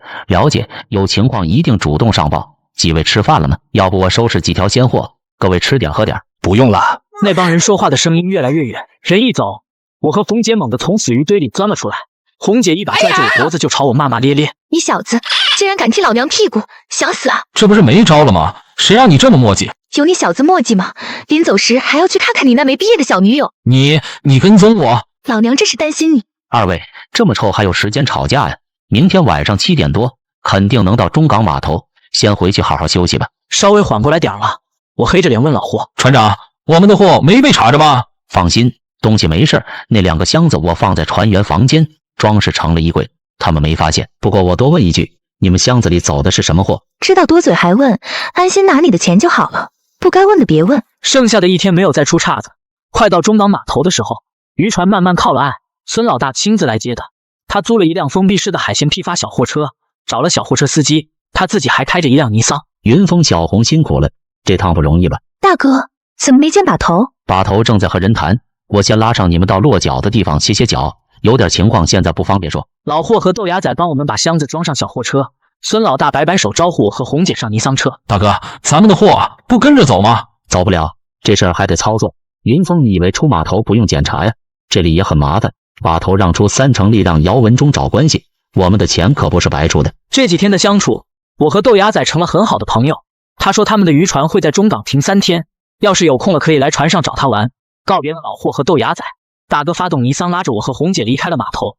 有情况一定主动上报。几位吃饭了吗？要不我收拾几条鲜货，各位吃点喝点。不用了。那帮人说话的声音越来越远，人一走，我和红姐猛地从死鱼堆里钻了出来。红姐一把拽着我脖子就朝我骂骂咧咧：“你小子竟然敢踢老娘屁股，想死啊！这不是没招了吗？谁让你这么磨叽？有你小子磨叽吗？临走时还要去看看你那没毕业的小女友。你跟踪我？老娘真是担心你。二位这么臭还有时间吵架呀？明天晚上7点多肯定能到中港码头，先回去好好休息吧。”稍微缓过来点了，我黑着脸问老霍：“船长，我们的货没被查着吧？”放心，东西没事，那2个箱子我放在船员房间，装饰成了衣柜，他们没发现。不过我多问一句，你们箱子里走的是什么货？知道多嘴还问，安心拿你的钱就好了，不该问的别问。剩下的一天没有再出岔子，快到中港码头的时候，渔船慢慢靠了岸，孙老大亲自来接的。他租了一辆封闭式的海鲜批发小货车，找了小货车司机，他自己还开着一辆尼桑。云峰、小红辛苦了，这趟不容易吧？大哥，怎么没见把头？把头正在和人谈，我先拉上你们到落脚的地方歇歇脚，有点情况现在不方便说。老霍和豆芽仔帮我们把箱子装上小货车，孙老大摆摆手招呼我和红姐上尼桑车。大哥，咱们的货不跟着走吗？走不了，这事儿还得操作。云峰，你以为出码头不用检查呀？这里也很麻烦。把头让出3成力让姚文忠找关系，我们的钱可不是白出的。这几天的相处，我和豆芽仔成了很好的朋友。他说他们的渔船会在中港停3天，要是有空了可以来船上找他玩。告别了老霍和豆芽仔，大哥发动尼桑拉着我和红姐离开了码头。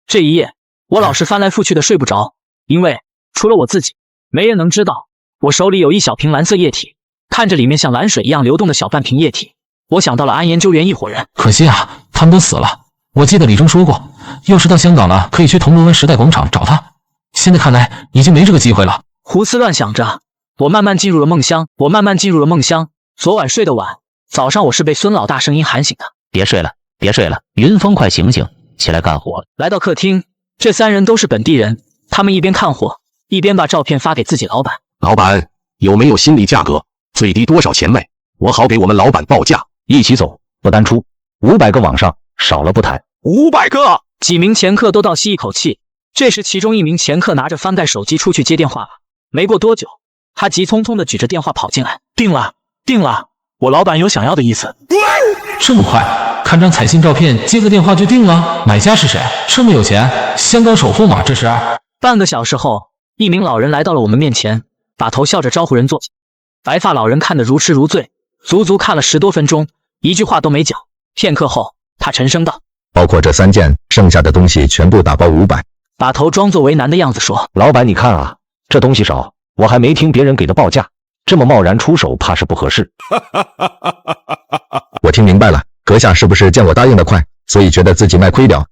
这一夜我老是翻来覆去的睡不着，因为除了我自己，没人能知道我手里有一小瓶蓝色液体。看着里面像蓝水一样流动的小半瓶液体，我想到了安研究员一伙人。可惜啊，他们都死了。我记得李征说过，要是到香港了，可以去铜锣湾时代广场找他。现在看来已经没这个机会了。胡思乱想着，我慢慢进入了梦乡。昨晚睡得晚，早上我是被孙老大声音喊醒的。别睡了，别睡了，云峰，快醒醒，起来干活。来到客厅，这3人都是本地人，他们一边看货，一边把照片发给自己老板。老板，有没有心理价格？最低多少钱卖？我好给我们老板报价。一起走，不单出500个往上，少了不谈。500个！几名前客都倒吸一口气。这时，其中一名前客拿着翻盖手机出去接电话了。没过多久，他急匆匆地举着电话跑进来。定了，我老板有想要的意思。这么快？看张彩信照片，接个电话就定了？买家是谁？这么有钱？香港首富吗？这是？半个小时后，一名老人来到了我们面前，把头笑着招呼人坐下。白发老人看得如痴如醉，足足看了10多分钟，一句话都没讲。片刻后，他沉声道：“包括这3件，剩下的东西全部打包500。”把头装作为难的样子说：“老板，你看啊，这东西少，我还没听别人给的报价，这么贸然出手，怕是不合适。”我听明白了，阁下是不是见我答应的快，所以觉得自己卖亏了？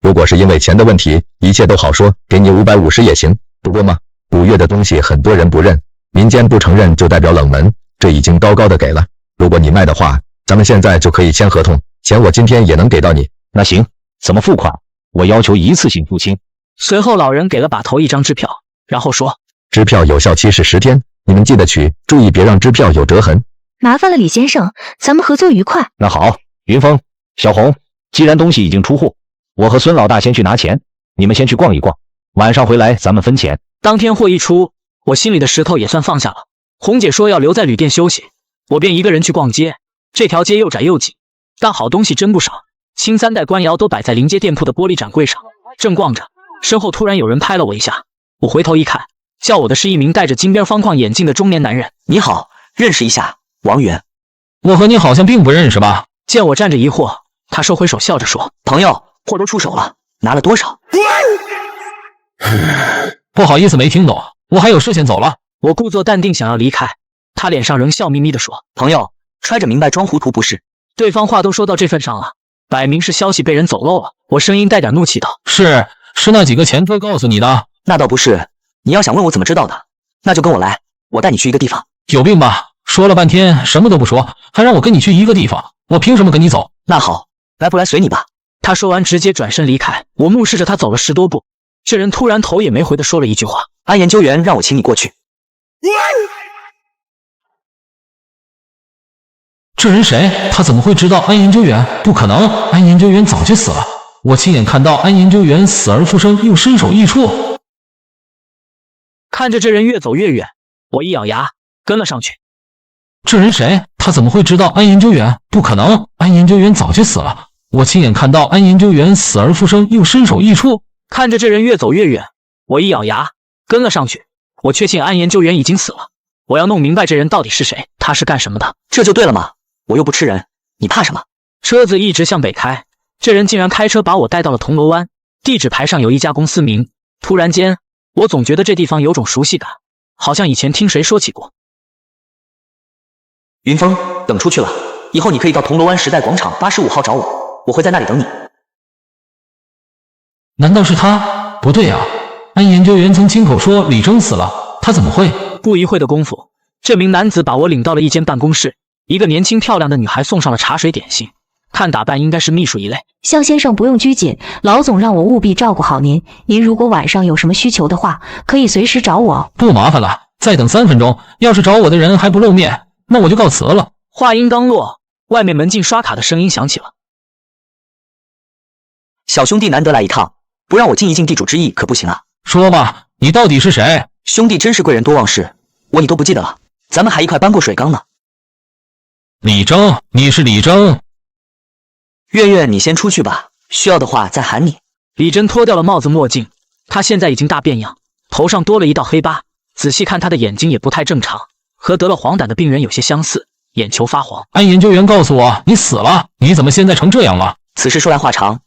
如果是因为钱的问题，一切都好说，给你550也行。不过嘛，5月的东西很多人不认，民间不承认就代表冷门，这已经高高的给了。如果你卖的话，咱们现在就可以签合同，钱我今天也能给到你。那行，怎么付款？我要求一次性付清。随后老人给了把头一张支票，然后说：“支票有效期是10天，你们记得取，注意别让支票有折痕。”麻烦了李先生，咱们合作愉快。那好，云峰、小红，既然东西已经出货，我和孙老大先去拿钱，你们先去逛一逛，晚上回来咱们分钱。当天货一出，我心里的石头也算放下了。红姐说要留在旅店休息，我便一个人去逛街。这条街又窄又挤，但好东西真不少。青3代官窑都摆在临街店铺的玻璃展柜上，正逛着，身后突然有人拍了我一下，我回头一看，叫我的是一名戴着金边方框眼镜的中年男人。你好，认识一下，王源。我和你好像并不认识吧？见我站着疑惑，他收回手笑着说：“朋友，货都出手了，拿了多少？”不好意思，没听懂，我还有事先走了。我故作淡定想要离开，他脸上仍笑眯眯地说：“朋友，揣着明白装糊涂不是？”对方话都说到这份上了，摆明是消息被人走漏了。我声音带点怒气道：“是那几个前客告诉你的？”那倒不是，你要想问我怎么知道的，那就跟我来，我带你去一个地方。有病吧？说了半天什么都不说，还让我跟你去一个地方，我凭什么跟你走？那好，来不来随你吧。他说完直接转身离开，我目视着他走了10多步，这人突然头也没回的说了一句话：“安研究员让我请你过去。”这人谁？他怎么会知道安研究员？不可能，安研究员早就死了。我亲眼看到安研究员死而复生，又身首异处。看着这人越走越远，我一咬牙跟了上去。这人谁？他怎么会知道安研究员？不可能，安研究员早就死了。我亲眼看到安研究员死而复生，又身首异处。看着这人越走越远，我一咬牙跟了上去。我确信安研究员已经死了，我要弄明白这人到底是谁，他是干什么的。这就对了嘛，我又不吃人，你怕什么？车子一直向北开，这人竟然开车把我带到了铜锣湾，地址牌上有一家公司名。突然间，我总觉得这地方有种熟悉感，好像以前听谁说起过。云峰，等出去了，以后你可以到铜锣湾时代广场85号找我，我会在那里等你。难道是他？不对啊，安研究员曾亲口说李征死了，他怎么会？不一会的功夫，这名男子把我领到了一间办公室，一个年轻漂亮的女孩送上了茶水点心，看打扮应该是秘书一类。肖先生不用拘谨，老总让我务必照顾好您。您如果晚上有什么需求的话，可以随时找我。不麻烦了，再等3分钟，要是找我的人还不露面，那我就告辞了。话音刚落，外面门禁刷卡的声音响起了。小兄弟难得来一趟，不让我尽一尽地主之谊可不行啊。说吧，你到底是谁？兄弟真是贵人多忘事，我你都不记得了，咱们还一块搬过水缸呢。李征，你是李征？月月，你先出去吧，需要的话再喊你。李征脱掉了帽子墨镜，他现在已经大变样，头上多了一道黑疤，仔细看他的眼睛也不太正常，和得了黄疸的病人有些相似，眼球发黄。安研究员告诉我你死了，你怎么现在成这样了？此事说来话长。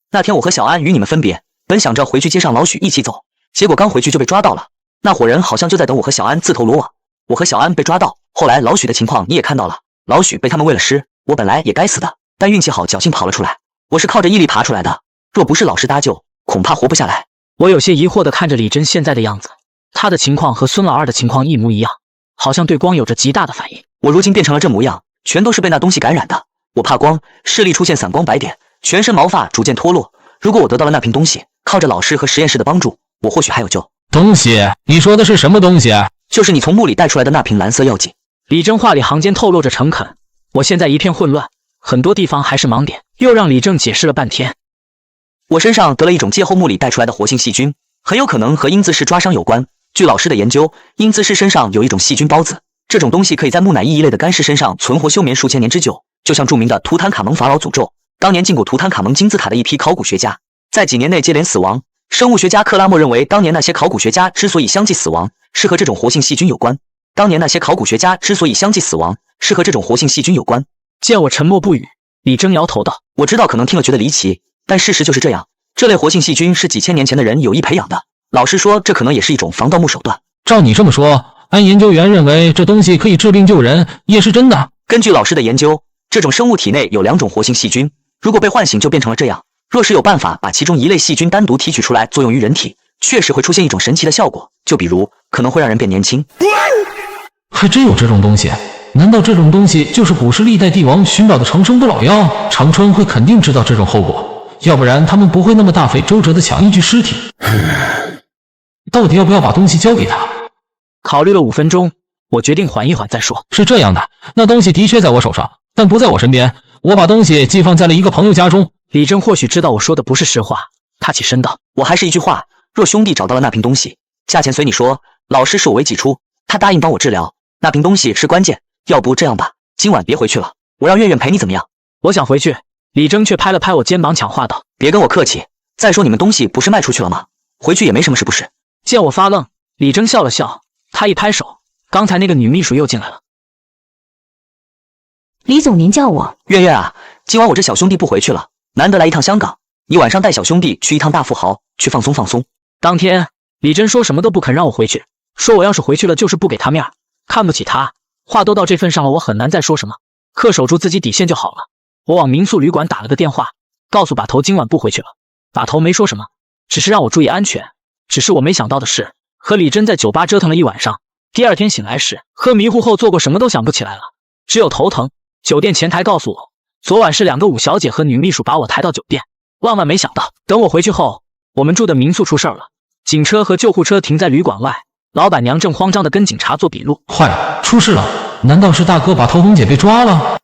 那天我和小安与你们分别，本想着回去接上老许一起走，结果刚回去就被抓到了。那伙人好像就在等我和小安自投罗网。我和小安被抓到，后来老许的情况你也看到了，老许被他们喂了尸，我本来也该死的，但运气好，侥幸跑了出来。我是靠着毅力爬出来的，若不是老师搭救，恐怕活不下来。我有些疑惑地看着李真现在的样子，他的情况和孙老二的情况一模一样，好像对光有着极大的反应。我如今变成了这模样，全都是被那东西感染的。我怕光，视力出现散光白点，全身毛发逐渐脱落。如果我得到了那瓶东西，靠着老师和实验室的帮助，我或许还有救。东西？你说的是什么东西？就是你从墓里带出来的那瓶蓝色药剂。李正话里行间透露着诚恳。我现在一片混乱，很多地方还是盲点，又让李正解释了半天。我身上得了一种借后墓里带出来的活性细菌，很有可能和英姿氏抓伤有关。据老师的研究，英姿氏身上有一种细菌孢子，这种东西可以在木乃伊一类的干尸身上存活休眠数千年之久，就像著名的图坦卡蒙法老诅咒。当年进过图坦卡蒙金字塔的一批考古学家，在几年内接连死亡。生物学家克拉默认为，当年那些考古学家之所以相继死亡，是和这种活性细菌有关。见我沉默不语，李征摇头道：“我知道可能听了觉得离奇，但事实就是这样。这类活性细菌是几千年前的人有意培养的。老实说，这可能也是一种防盗墓手段。”照你这么说，安研究员认为这东西可以治病救人，也是真的。根据老师的研究，这种生物体内有2种活性细菌，如果被唤醒就变成了这样。若是有办法把其中一类细菌单独提取出来作用于人体，确实会出现一种神奇的效果，就比如可能会让人变年轻。还真有这种东西？难道这种东西就是古时历代帝王寻找的长生不老药？长春会肯定知道这种后果，要不然他们不会那么大费周折的抢一具尸体。到底要不要把东西交给他？考虑了5分钟，我决定缓一缓再说。是这样的，那东西的确在我手上，但不在我身边。我把东西寄放在了一个朋友家中。李征或许知道我说的不是实话，他起身道：“我还是一句话，若兄弟找到了那瓶东西，价钱随你说，老师是我为己出，他答应帮我治疗，那瓶东西是关键。要不这样吧，今晚别回去了，我让月月陪你怎么样？”我想回去，李征却拍了拍我肩膀抢话道：“别跟我客气，再说你们东西不是卖出去了吗？回去也没什么事不是？”见我发愣，李征笑了笑，他一拍手，刚才那个女秘书又进来了。李总，您叫我月月啊，今晚我这小兄弟不回去了，难得来一趟香港，你晚上带小兄弟去一趟大富豪，去放松放松。当天李真说什么都不肯让我回去，说我要是回去了就是不给他面，看不起他。话都到这份上了，我很难再说什么，恪守住自己底线就好了。我往民宿旅馆打了个电话，告诉把头今晚不回去了。把头没说什么，只是让我注意安全。只是我没想到的是，和李真在酒吧折腾了一晚上，第二天醒来时喝迷糊后做过什么都想不起来了，只有头疼。酒店前台告诉我，昨晚是2个五小姐和女秘书把我抬到酒店。万万没想到，等我回去后，我们住的民宿出事了，警车和救护车停在旅馆外，老板娘正慌张地跟警察做笔录。坏了，出事了！难道是大哥把头红姐被抓了？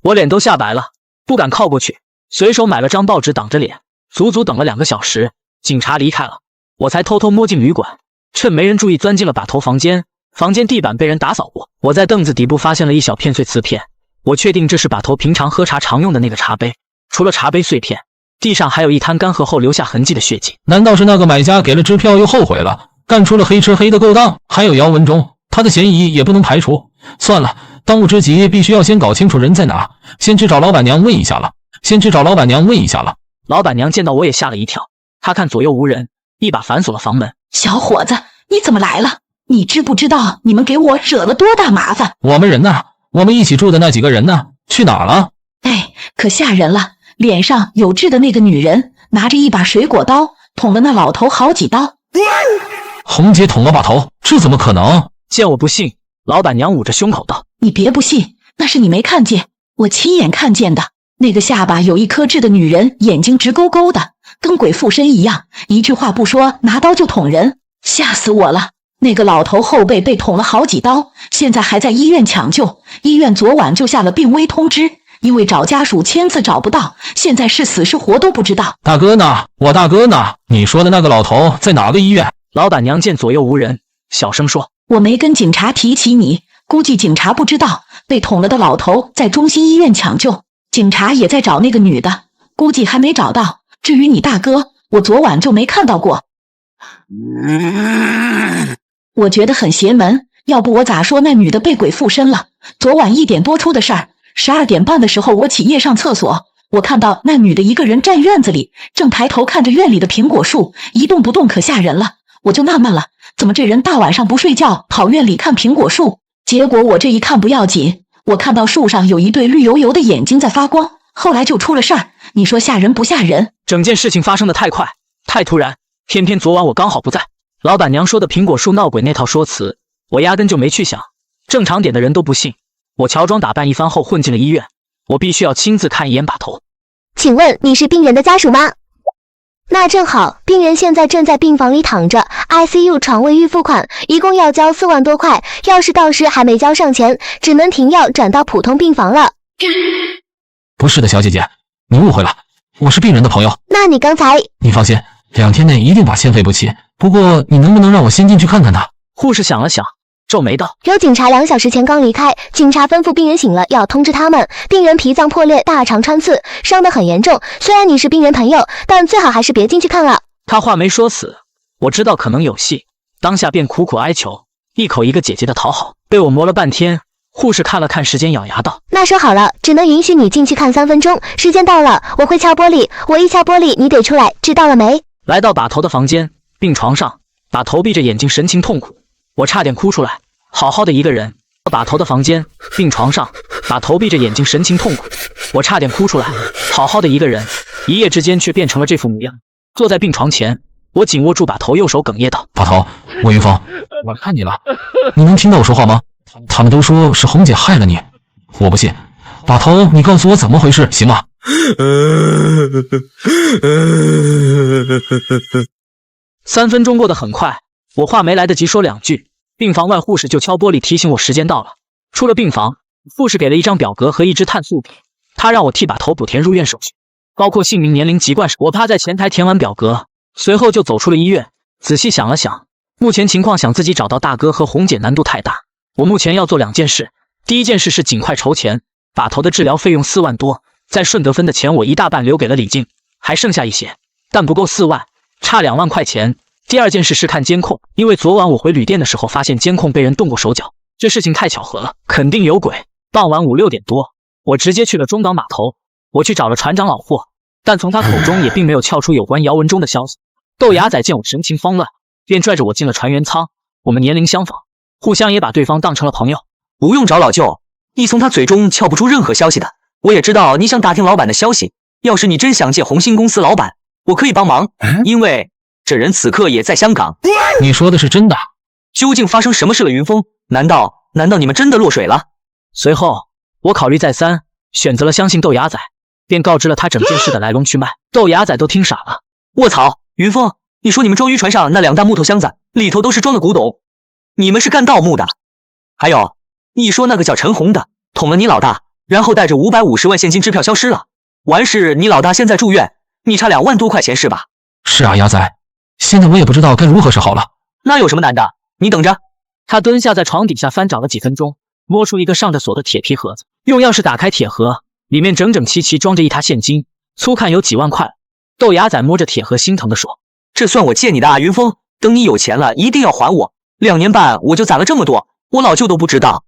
我脸都吓白了，不敢靠过去，随手买了张报纸挡着脸，足足等了2个小时，警察离开了，我才偷偷摸进旅馆，趁没人注意钻进了把头房间，房间地板被人打扫过，我在凳子底部发现了一小片碎瓷片，我确定这是把头平常喝茶常用的那个茶杯。除了茶杯碎片，地上还有一滩干涸后留下痕迹的血迹。难道是那个买家给了支票又后悔了，干出了黑吃黑的勾当？还有姚文忠，他的嫌疑也不能排除。算了，当务之急必须要先搞清楚人在哪，先去找老板娘问一下了。老板娘见到我也吓了一跳，她看左右无人，一把反锁了房门。小伙子，你怎么来了？你知不知道你们给我惹了多大麻烦？我们人呢？我们一起住的那几个人呢？去哪了？哎，可吓人了！脸上有痣的那个女人拿着一把水果刀捅了那老头好几刀。红姐捅了把头，这怎么可能？见我不信，老板娘捂着胸口道：你别不信，那是你没看见，我亲眼看见的。那个下巴有一颗痣的女人眼睛直勾勾的，跟鬼附身一样，一句话不说拿刀就捅人，吓死我了。那个老头后背被捅了好几刀，现在还在医院抢救，医院昨晚就下了病危通知，因为找家属签字找不到，现在是死是活都不知道。大哥呢？我大哥呢？你说的那个老头在哪个医院？老板娘见左右无人，小声说：我没跟警察提起你，估计警察不知道，被捅了的老头在中心医院抢救，警察也在找那个女的，估计还没找到。至于你大哥，我昨晚就没看到过。我觉得很邪门，要不我咋说那女的被鬼附身了？昨晚1点多出的事儿，12点半的时候我起夜上厕所，我看到那女的一个人站院子里，正抬头看着院里的苹果树，一动不动，可吓人了。我就纳闷了，怎么这人大晚上不睡觉跑院里看苹果树？结果我这一看不要紧，我看到树上有一对绿油油的眼睛在发光，后来就出了事儿。你说吓人不吓人？整件事情发生的太快太突然，偏偏昨晚我刚好不在。老板娘说的苹果树闹鬼那套说辞，我压根就没去想，正常点的人都不信。我乔装打扮一番后混进了医院，我必须要亲自看一眼把头。请问你是病人的家属吗？那正好，病人现在正在病房里躺着 ，ICU 床位预付款一共要交4万多块，要是到时还没交上钱，只能停药转到普通病房了。不是的，小姐姐，你误会了，我是病人的朋友。那你刚才……你放心，2天内一定把欠费补齐。不过你能不能让我先进去看看呢？护士想了想，皱眉道：有警察2小时前刚离开，警察吩咐病人醒了要通知他们。病人脾脏破裂，大肠穿刺，伤得很严重。虽然你是病人朋友，但最好还是别进去看了。他话没说死，我知道可能有戏，当下便苦苦哀求，一口一个姐姐的讨好，被我磨了半天。护士看了看时间，咬牙道：那说好了，只能允许你进去看3分钟，时间到了我会敲玻璃，我一敲玻璃你得出来，知道了没？来到把头的房间，病床上，把头闭着眼睛，神情痛苦，我差点哭出来。好好的一个人，把头的房间，病床上，把头闭着眼睛，神情痛苦，我差点哭出来。好好的一个人，一夜之间却变成了这副模样。坐在病床前，我紧握住把头，右手哽咽道：把头，魏云峰，我看你了，你能听到我说话吗？他们都说是红姐害了你，我不信。把头，你告诉我怎么回事，行吗？3分钟过得很快，我话没来得及说2句，病房外护士就敲玻璃提醒我时间到了。出了病房，护士给了一张表格和一支碳素笔，他让我替把头补填入院手续，包括姓名、年龄、籍贯。我趴在前台填完表格，随后就走出了医院。仔细想了想，目前情况想自己找到大哥和红姐难度太大。我目前要做2件事，第一件事是尽快筹钱，把头的治疗费用4万多，在顺德分的钱我一大半留给了李静，还剩下一些，但不够4万，差2万块钱。第二件事是看监控，因为昨晚我回旅店的时候发现监控被人动过手脚，这事情太巧合了，肯定有鬼。傍晚5、6点多，我直接去了中港码头，我去找了船长老霍，但从他口中也并没有撬出有关姚文忠的消息。豆芽仔见我神情慌乱，便拽着我进了船员舱。我们年龄相仿，互相也把对方当成了朋友。不用找老舅，你从他嘴中撬不出任何消息的。我也知道你想打听老板的消息，要是你真想借红星公司老板，我可以帮忙，因为这人此刻也在香港。你说的是真的？究竟发生什么事了，云峰？难道你们真的落水了？随后我考虑再三，选择了相信豆芽仔，便告知了他整件事的来龙去脉。豆芽仔都听傻了。卧槽，云峰，你说你们装渔船上那2大木头箱子里头都是装的古董，你们是干盗墓的？还有，你说那个叫陈红的捅了你老大，然后带着550万现金支票消失了，完事你老大现在住院，你差2万多块钱是吧？是啊，牙仔，现在我也不知道该如何是好了。那有什么难的？你等着，他蹲下在床底下翻找了几分钟，摸出一个上着锁的铁皮盒子，用钥匙打开铁盒，里面整整齐齐装着一沓现金，粗看有几万块。豆芽仔摸着铁盒，心疼地说：“这算我借你的啊，云峰，等你有钱了一定要还我。2年半我就攒了这么多，我老舅都不知道。”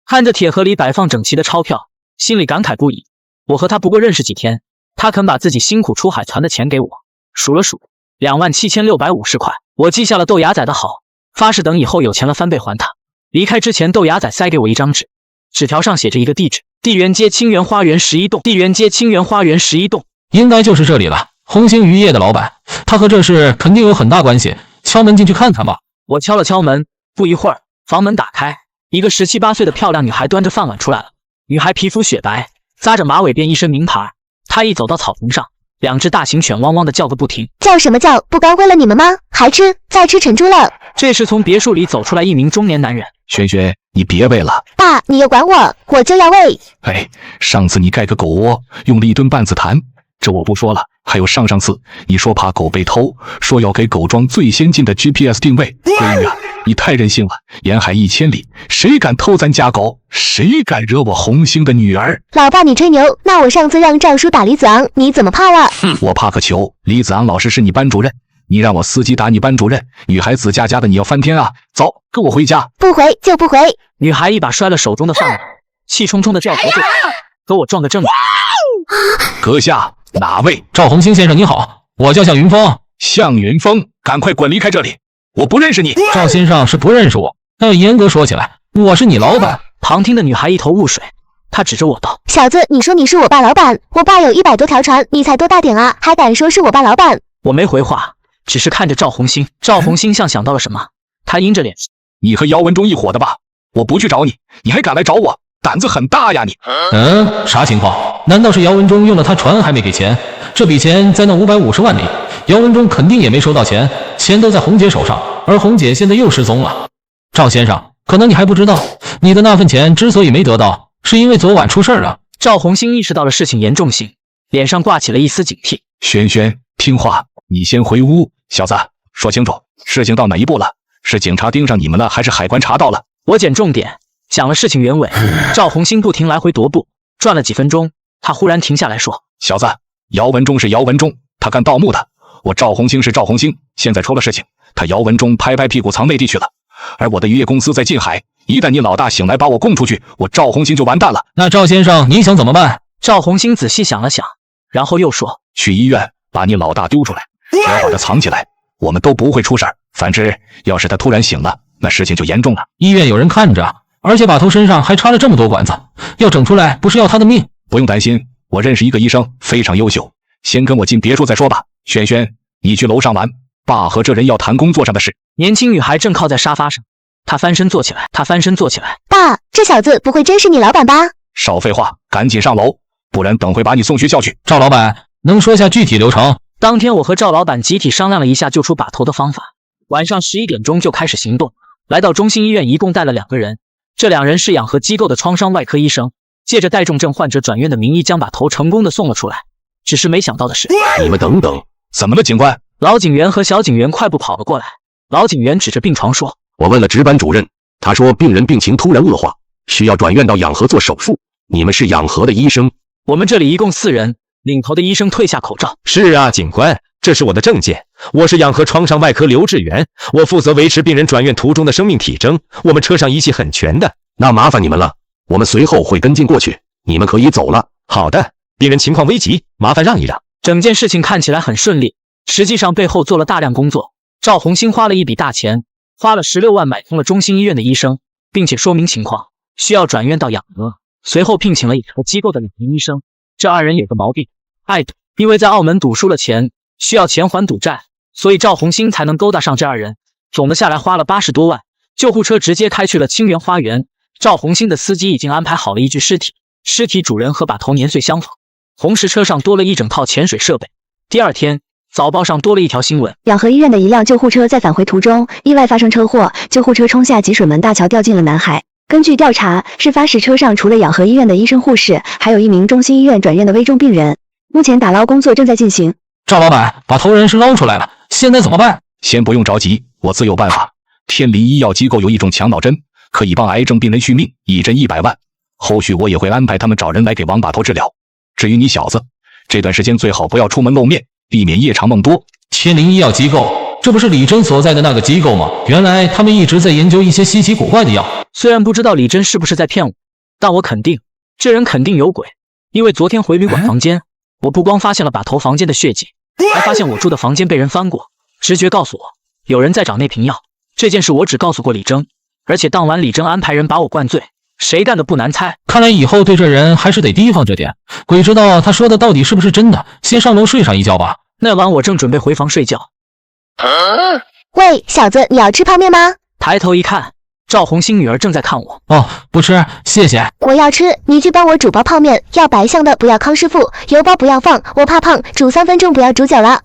看着铁盒里摆放整齐的钞票，心里感慨不已。我和他不过认识几天，他肯把自己辛苦出海存的钱给我。数了数，27650块。我记下了豆芽仔的好，发誓等以后有钱了翻倍还他。离开之前，豆芽仔塞给我一张纸，纸条上写着一个地址：地源街清源花园11栋。地源街清源花园11栋，应该就是这里了。红星渔业的老板，他和这事肯定有很大关系。敲门进去看看吧。我敲了敲门，不一会儿，房门打开，一个17、18岁的漂亮女孩端着饭碗出来了。女孩皮肤雪白，扎着马尾辫，一身名牌。她一走到草坪上，2只大型犬汪汪的叫个不停。叫什么叫？不刚喂了你们吗？还吃？再吃成猪了！这时从别墅里走出来一名中年男人。轩轩，你别喂了。爸，你又管我，我就要喂。哎，上次你盖个狗窝，用了1吨半子痰，这我不说了。还有上次你说怕狗被偷，说要给狗装最先进的 GPS 定位。闺女啊，你太任性了，沿海1000里，谁敢偷咱家狗？谁敢惹我红星的女儿？老爸你吹牛，那我上次让赵叔打李子昂，你怎么怕了？我怕个球！李子昂老师是你班主任，你让我司机打你班主任，女孩子家家的你要翻天啊！走，跟我回家。不回就不回。女孩一把摔了手中的饭碗，气冲冲的掉头就跑，和我撞个正着。阁下，哪位？赵红星先生你好，我叫向云峰。向云峰，赶快滚离开这里，我不认识你。赵先生是不认识我，但严格说起来，我是你老板。旁听的女孩一头雾水，她指着我道：“小子，你说你是我爸老板，我爸有100多条船，你才多大点啊，还敢说是我爸老板？”我没回话，只是看着赵红星。赵红星像想到了什么，他阴着脸：“你和姚文忠一伙的吧？我不去找你，你还敢来找我，胆子很大呀你！”啥情况？难道是姚文忠用了他船还没给钱？这笔钱在那550万里，姚文忠肯定也没收到钱，钱都在红姐手上，而红姐现在又失踪了。赵先生，可能你还不知道，你的那份钱之所以没得到，是因为昨晚出事了。赵红星意识到了事情严重性，脸上挂起了一丝警惕。轩轩，听话，你先回屋。小子，说清楚，事情到哪一步了？是警察盯上你们了，还是海关查到了？我捡重点，讲了事情原委。赵红星不停来回踱步，转了几分钟，他忽然停下来说：“小子，姚文忠是姚文忠，他干盗墓的；我赵红星是赵红星，现在出了事情，他姚文忠拍拍屁股藏内地去了，而我的渔业公司在近海，一旦你老大醒来把我供出去，我赵红星就完蛋了。”那赵先生，你想怎么办？赵红星仔细想了想，然后又说：“去医院把你老大丢出来，只要把他藏起来，我们都不会出事儿。反之，要是他突然醒了，那事情就严重了。医院有人看着，而且把头身上还插了这么多管子，要整出来不是要他的命。”不用担心，我认识一个医生，非常优秀。先跟我进别墅再说吧。轩轩，你去楼上玩，爸和这人要谈工作上的事。年轻女孩正靠在沙发上，她翻身坐起来。爸，这小子不会真是你老板吧？少废话，赶紧上楼，不然等会把你送学校去。赵老板，能说下具体流程？当天我和赵老板集体商量了一下救出把头的方法，晚上11点钟就开始行动，来到中心医院，一共带了2个人。这2人是养和机构的创伤外科医生，借着带重症患者转院的名义，将把头成功的送了出来。只是没想到的是，你们等等，怎么了，警官？老警员和小警员快步跑了过来。老警员指着病床说：“我问了值班主任，他说病人病情突然恶化，需要转院到养和做手术。你们是养和的医生？”我们这里一共4人，领头的医生褪下口罩。是啊，警官，这是我的证件，我是养和创伤外科刘志远，我负责维持病人转院途中的生命体征，我们车上仪器很全的。那麻烦你们了，我们随后会跟进过去，你们可以走了。好的，病人情况危急，麻烦让一让。整件事情看起来很顺利，实际上背后做了大量工作。赵红星花了一笔大钱，花了16万买通了中心医院的医生，并且说明情况，需要转院到养和。随后聘请了一个机构的2名医生。这2人有个毛病，爱赌，因为在澳门赌输了钱，需要钱还赌债，所以赵红星才能勾搭上这2人。总的下来花了80多万。救护车直接开去了清源花园。赵红星的司机已经安排好了一具尸体，尸体主人和把头年岁相仿。红石车上多了一整套潜水设备。第2天，早报上多了一条新闻：养和医院的一辆救护车在返回途中意外发生车祸，救护车冲下集水门大桥，掉进了南海。根据调查，事发时车上除了养和医院的医生护士，还有1名中心医院转院的危重病人。目前打捞工作正在进行。赵老板，把头人是捞出来了，现在怎么办？先不用着急，我自有办法。天林医药机构有一种强脑针，可以帮癌症病人续命，一针100万。后续我也会安排他们找人来给王把头治疗。至于你小子，这段时间最好不要出门露面，避免夜长梦多。天灵医药机构，这不是李真所在的那个机构吗？原来他们一直在研究一些稀奇古怪的药。虽然不知道李真是不是在骗我，但我肯定这人肯定有鬼。因为昨天回旅馆房间，我不光发现了把头房间的血迹，还发现我住的房间被人翻过。直觉告诉我，有人在找那瓶药。这件事我只告诉过李征，而且当晚李征安排人把我灌醉，谁干的不难猜。看来以后对这人还是得提防着点，鬼知道他说的到底是不是真的。先上楼睡上一觉吧。那晚我正准备回房睡觉，喂，小子，你要吃泡面吗？抬头一看，赵红星女儿正在看我。哦，不吃，谢谢。我要吃，你去帮我煮包泡面，要白象的，不要康师傅，油包不要放，我怕胖，煮3分钟，不要煮久了。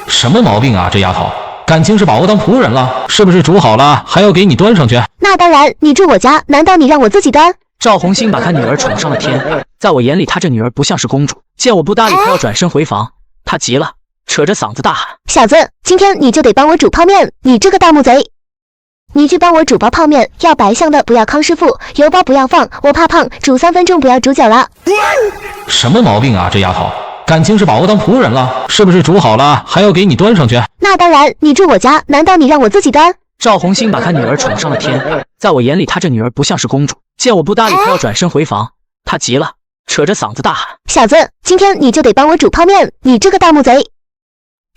什么毛病啊，这丫头，感情是把我当仆人了？是不是煮好了还要给你端上去？那当然，你住我家，难道你让我自己端？赵红星把他女儿宠上了天，在我眼里，他这女儿不像是公主。见我不搭理，他要转身回房，他急了，扯着嗓子大喊：小子，今天你就得帮我煮泡面，你这个大木贼！你去帮我煮包泡面，要白象的，不要康师傅，油包不要放，我怕胖，煮3分钟，不要煮久了。什么毛病啊，这丫头，感情是把我当仆人了？是不是煮好了还要给你端上去？那当然，你住我家，难道你让我自己端？赵红星把他女儿宠上了天，在我眼里，他这女儿不像是公主。见我不搭理，他要转身回房，他急了，扯着嗓子大喊：小子，今天你就得帮我煮泡面，你这个大木贼！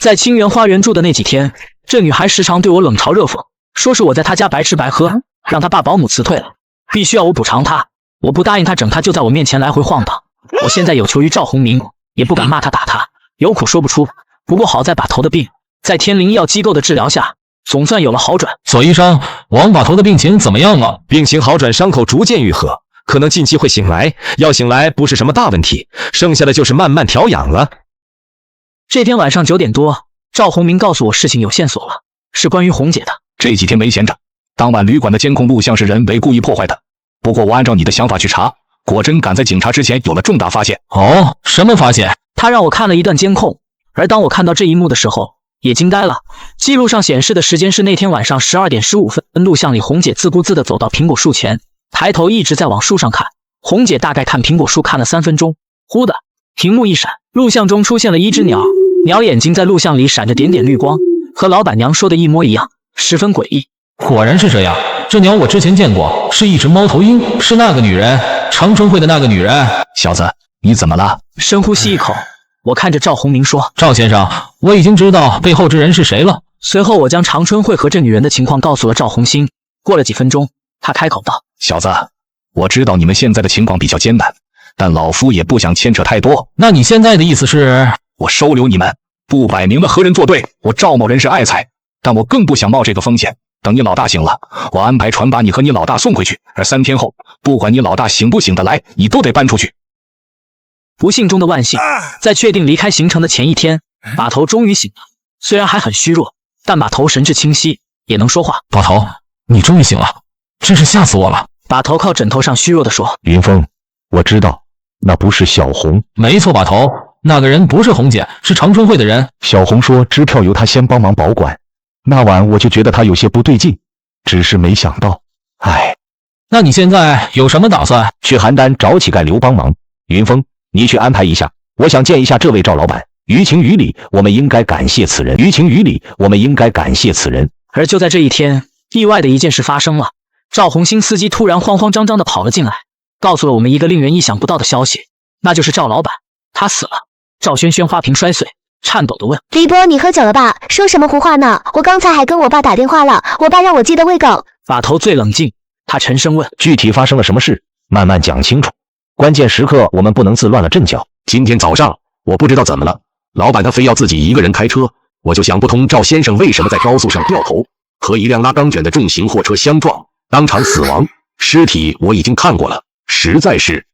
在清源花园住的那几天，这女孩时常对我冷嘲热讽，说是我在她家白吃白喝，让她把保姆辞退了，必须要我补偿她。我不答应她，整她就在我面前来回晃荡。我现在有求于赵红明，也不敢骂她打她，有苦说不出。不过好在把头的病，在天灵医药机构的治疗下，总算有了好转。左医生，王把头的病情怎么样了？病情好转，伤口逐渐愈合，可能近期会醒来。要醒来不是什么大问题，剩下的就是慢慢调养了。这天晚上9点多，赵红明告诉我事情有线索了，是关于红姐的。这几天没闲着，当晚旅馆的监控录像是人为故意破坏的。不过我按照你的想法去查，果真赶在警察之前有了重大发现。哦，什么发现？他让我看了一段监控，而当我看到这一幕的时候，也惊呆了。记录上显示的时间是那天晚上12点15分，录像里红姐自顾自地走到苹果树前，抬头一直在往树上看。红姐大概看苹果树看了3分钟，忽的屏幕一闪，录像中出现了一只鸟，鸟眼睛在录像里闪着点点绿光，和老板娘说的一模一样，十分诡异。果然是这样，这鸟我之前见过，是一只猫头鹰，是那个女人，长春会的那个女人。小子，你怎么了？深呼吸一口，我看着赵红明说：赵先生，我已经知道背后之人是谁了。随后我将长春会和这女人的情况告诉了赵红星。过了几分钟，他开口道：小子，我知道你们现在的情况比较艰难，但老夫也不想牵扯太多。那你现在的意思是？我收留你们，不摆明了和人作对。我赵某人是爱财，但我更不想冒这个风险。等你老大醒了，我安排船把你和你老大送回去，而3天后，不管你老大醒不醒得来，你都得搬出去。不幸中的万幸，在确定离开行程的前一天，把头终于醒了。虽然还很虚弱，但把头神志清晰，也能说话。把头，你终于醒了，真是吓死我了。把头靠枕头上虚弱地说：云峰，我知道，那不是小红。没错，把头，那个人不是红姐，是长春会的人。小红说支票由她先帮忙保管，那晚我就觉得她有些不对劲，只是没想到，唉。那你现在有什么打算？去邯郸找乞丐刘帮忙。云峰，你去安排一下，我想见一下这位赵老板。于情于理，我们应该感谢此人。于情于理，我们应该感谢此人。而就在这一天，意外的一件事发生了。赵红星司机突然慌慌张张地跑了进来，告诉了我们一个令人意想不到的消息，那就是赵老板他死了。赵轩轩花瓶摔碎，颤抖地问：李波，你喝酒了吧？说什么胡话呢？我刚才还跟我爸打电话了，我爸让我记得喂狗。把头最冷静，他沉声问：具体发生了什么事？慢慢讲清楚，关键时刻我们不能自乱了阵脚。今天早上我不知道怎么了，老板他非要自己一个人开车，我就想不通赵先生为什么在高速上掉头，和一辆拉钢卷的重型货车相撞，当场死亡。尸体我已经看过了，实在是……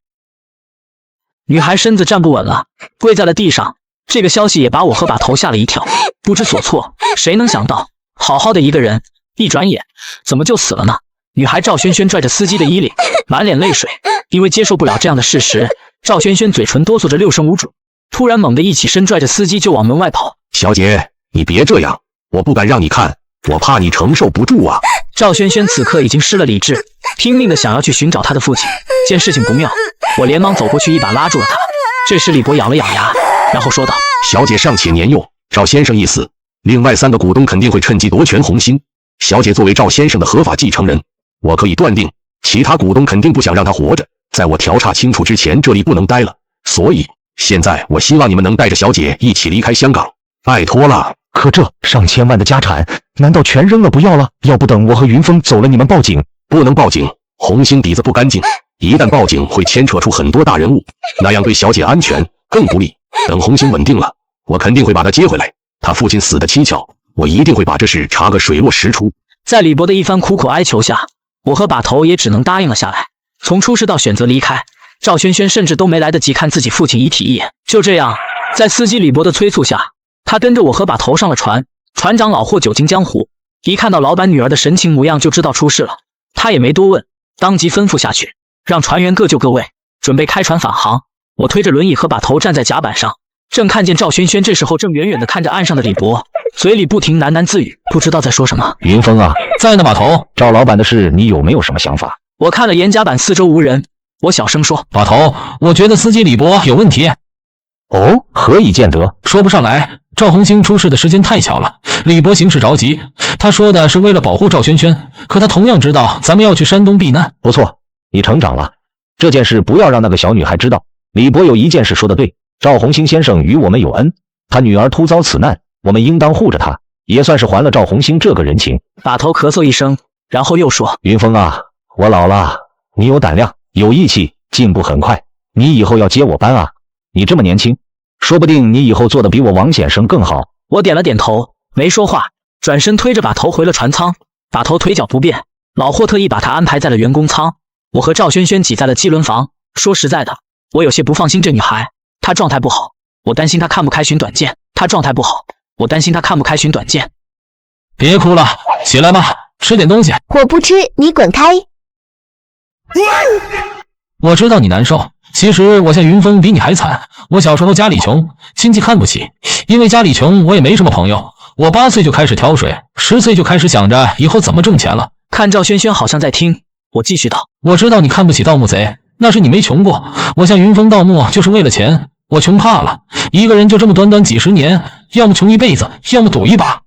女孩身子站不稳了，跪在了地上。这个消息也把我和把头吓了一跳，不知所措。谁能想到，好好的一个人，一转眼怎么就死了呢？女孩赵轩轩拽着司机的衣领，满脸泪水。因为接受不了这样的事实，赵轩轩嘴唇哆嗦着六神无主，突然猛地一起身，拽着司机就往门外跑。小姐，你别这样，我不敢让你看，我怕你承受不住啊！赵轩轩此刻已经失了理智，拼命的想要去寻找他的父亲。见事情不妙，我连忙走过去，一把拉住了他。这时李博咬了咬牙，然后说道：“小姐尚且年幼，赵先生一死，另外3个股东肯定会趁机夺权红星。小姐作为赵先生的合法继承人，我可以断定，其他股东肯定不想让他活着。在我调查清楚之前，这里不能待了。所以现在我希望你们能带着小姐一起离开香港，拜托了。”可这上千万的家产，难道全扔了不要了？要不等我和云峰走了，你们报警？不能报警，红星底子不干净，一旦报警会牵扯出很多大人物，那样对小姐安全更不利。等红星稳定了，我肯定会把她接回来。她父亲死的蹊跷，我一定会把这事查个水落石出。在李博的一番苦口哀求下，我和把头也只能答应了下来。从出事到选择离开，赵轩轩甚至都没来得及看自己父亲遗体一眼。就这样，在司机李博的催促下，他跟着我和把头上了船。船长老霍久经江湖，一看到老板女儿的神情模样就知道出事了。他也没多问，当即吩咐下去，让船员各就各位，准备开船返航。我推着轮椅和把头站在甲板上，正看见赵轩轩这时候正远远地看着岸上的李博，嘴里不停喃喃自语，不知道在说什么。云峰啊，在呢，把头。赵老板的事，你有没有什么想法？我看了沿甲板四周无人，我小声说：“把头，我觉得司机李博有问题。”哦，何以见得？说不上来。赵红星出事的时间太巧了，李博行事着急，他说的是为了保护赵轩轩，可他同样知道咱们要去山东避难。不错，你成长了。这件事不要让那个小女孩知道。李博有一件事说得对，赵红星先生与我们有恩，他女儿突遭此难，我们应当护着她，也算是还了赵红星这个人情。把头咳嗽一声，然后又说：“云峰啊，我老了，你有胆量，有义气，进步很快，你以后要接我班啊！你这么年轻，说不定你以后做的比我王先生更好。”我点了点头，没说话，转身推着把头回了船舱。把头腿脚不便，老霍特意把他安排在了员工舱。我和赵轩轩挤在了机轮房。说实在的，我有些不放心这女孩，她状态不好，我担心她看不开寻短见。她状态不好，我担心她看不开寻短见。别哭了，起来吧，吃点东西。我不吃，你滚开！我知道你难受，其实我像云峰比你还惨。我小时候家里穷，亲戚看不起，因为家里穷，我也没什么朋友。我8岁就开始挑水，10岁就开始想着以后怎么挣钱了。看赵轩轩好像在听，我继续道：“我知道你看不起盗墓贼，那是你没穷过。我像云峰盗墓就是为了钱，我穷怕了。一个人就这么短短几十年，要么穷一辈子，要么赌一把。”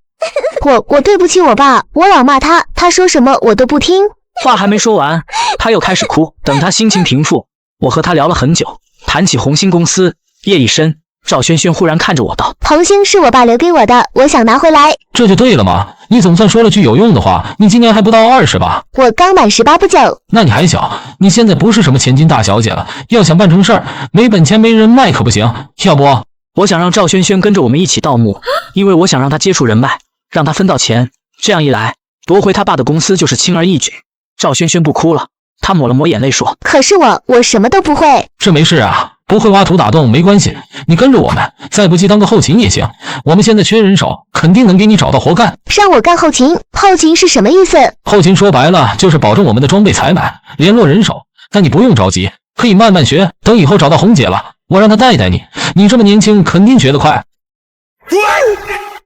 我对不起我爸，我老骂他，他说什么我都不听。话还没说完，他又开始哭。等他心情平复，我和他聊了很久，谈起红星公司。夜已深，赵轩轩忽然看着我道：“红星是我爸留给我的，我想拿回来。”这就对了嘛，你总算说了句有用的话。你今年还不到20吧？我刚满18不久。那你还小，你现在不是什么千金大小姐了，要想办成事儿，没本钱没人脉可不行。要不，我想让赵轩轩跟着我们一起盗墓，因为我想让他接触人脉，让他分到钱，这样一来，夺回他爸的公司就是轻而易举。赵轩轩不哭了，他抹了抹眼泪说：“可是我什么都不会。”这没事啊，不会挖土打洞没关系，你跟着我们，再不济当个后勤也行。我们现在缺人手，肯定能给你找到活干。让我干后勤？后勤是什么意思？后勤说白了就是保证我们的装备采买，联络人手。但你不用着急，可以慢慢学，等以后找到红姐了，我让她带带你。你这么年轻，肯定学得快。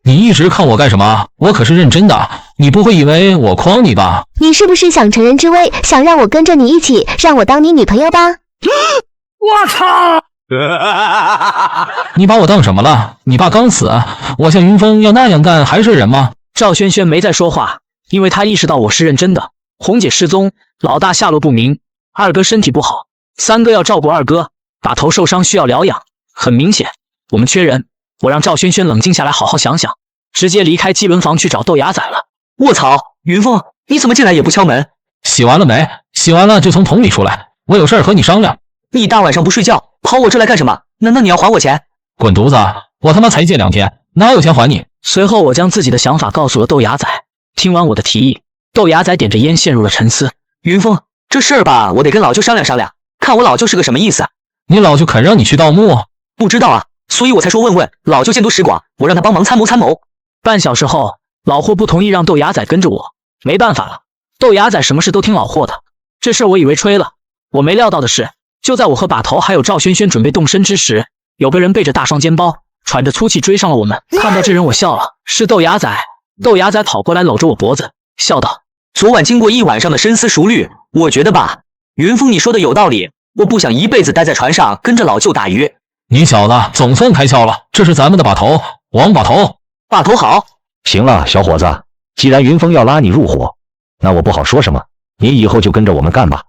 你一直看我干什么？我可是认真的，你不会以为我诓你吧？你是不是想乘人之危，想让我跟着你一起，让我当你女朋友吧？我操！你把我当什么了？你爸刚死，我像云峰要那样干还是人吗？赵轩轩没再说话，因为他意识到我是认真的。红姐失踪，老大下落不明，二哥身体不好，3哥要照顾二哥，把头受伤需要疗养。很明显，我们缺人。我让赵轩轩冷静下来，好好想想，直接离开机轮房去找豆芽仔了。卧槽，云峰，你怎么进来也不敲门？洗完了没？洗完了就从桶里出来，我有事儿和你商量。你大晚上不睡觉，跑我这来干什么？难道你要还我钱？滚犊子！我他妈才借2天，哪有钱还你？随后我将自己的想法告诉了豆芽仔。听完我的提议，豆芽仔点着烟陷入了沉思。云峰，这事儿吧，我得跟老舅商量商量，看我老舅是个什么意思。你老舅肯让你去盗墓？不知道啊，所以我才说问问老舅见多识广，我让他帮忙参谋参谋。半小时后，老霍不同意让豆芽仔跟着我，没办法了，豆芽仔什么事都听老霍的。这事儿我以为吹了，我没料到的是，就在我和把头还有赵轩轩准备动身之时，有个人背着大双肩包，喘着粗气追上了我们。看到这人我笑了，是豆芽仔。豆芽仔跑过来搂着我脖子，笑道：“昨晚经过一晚上的深思熟虑，我觉得吧，云峰你说的有道理，我不想一辈子待在船上跟着老舅打鱼。”你小子总算开窍了，这是咱们的把头，王把头。把头好。行了，小伙子，既然云峰要拉你入伙，那我不好说什么，你以后就跟着我们干吧。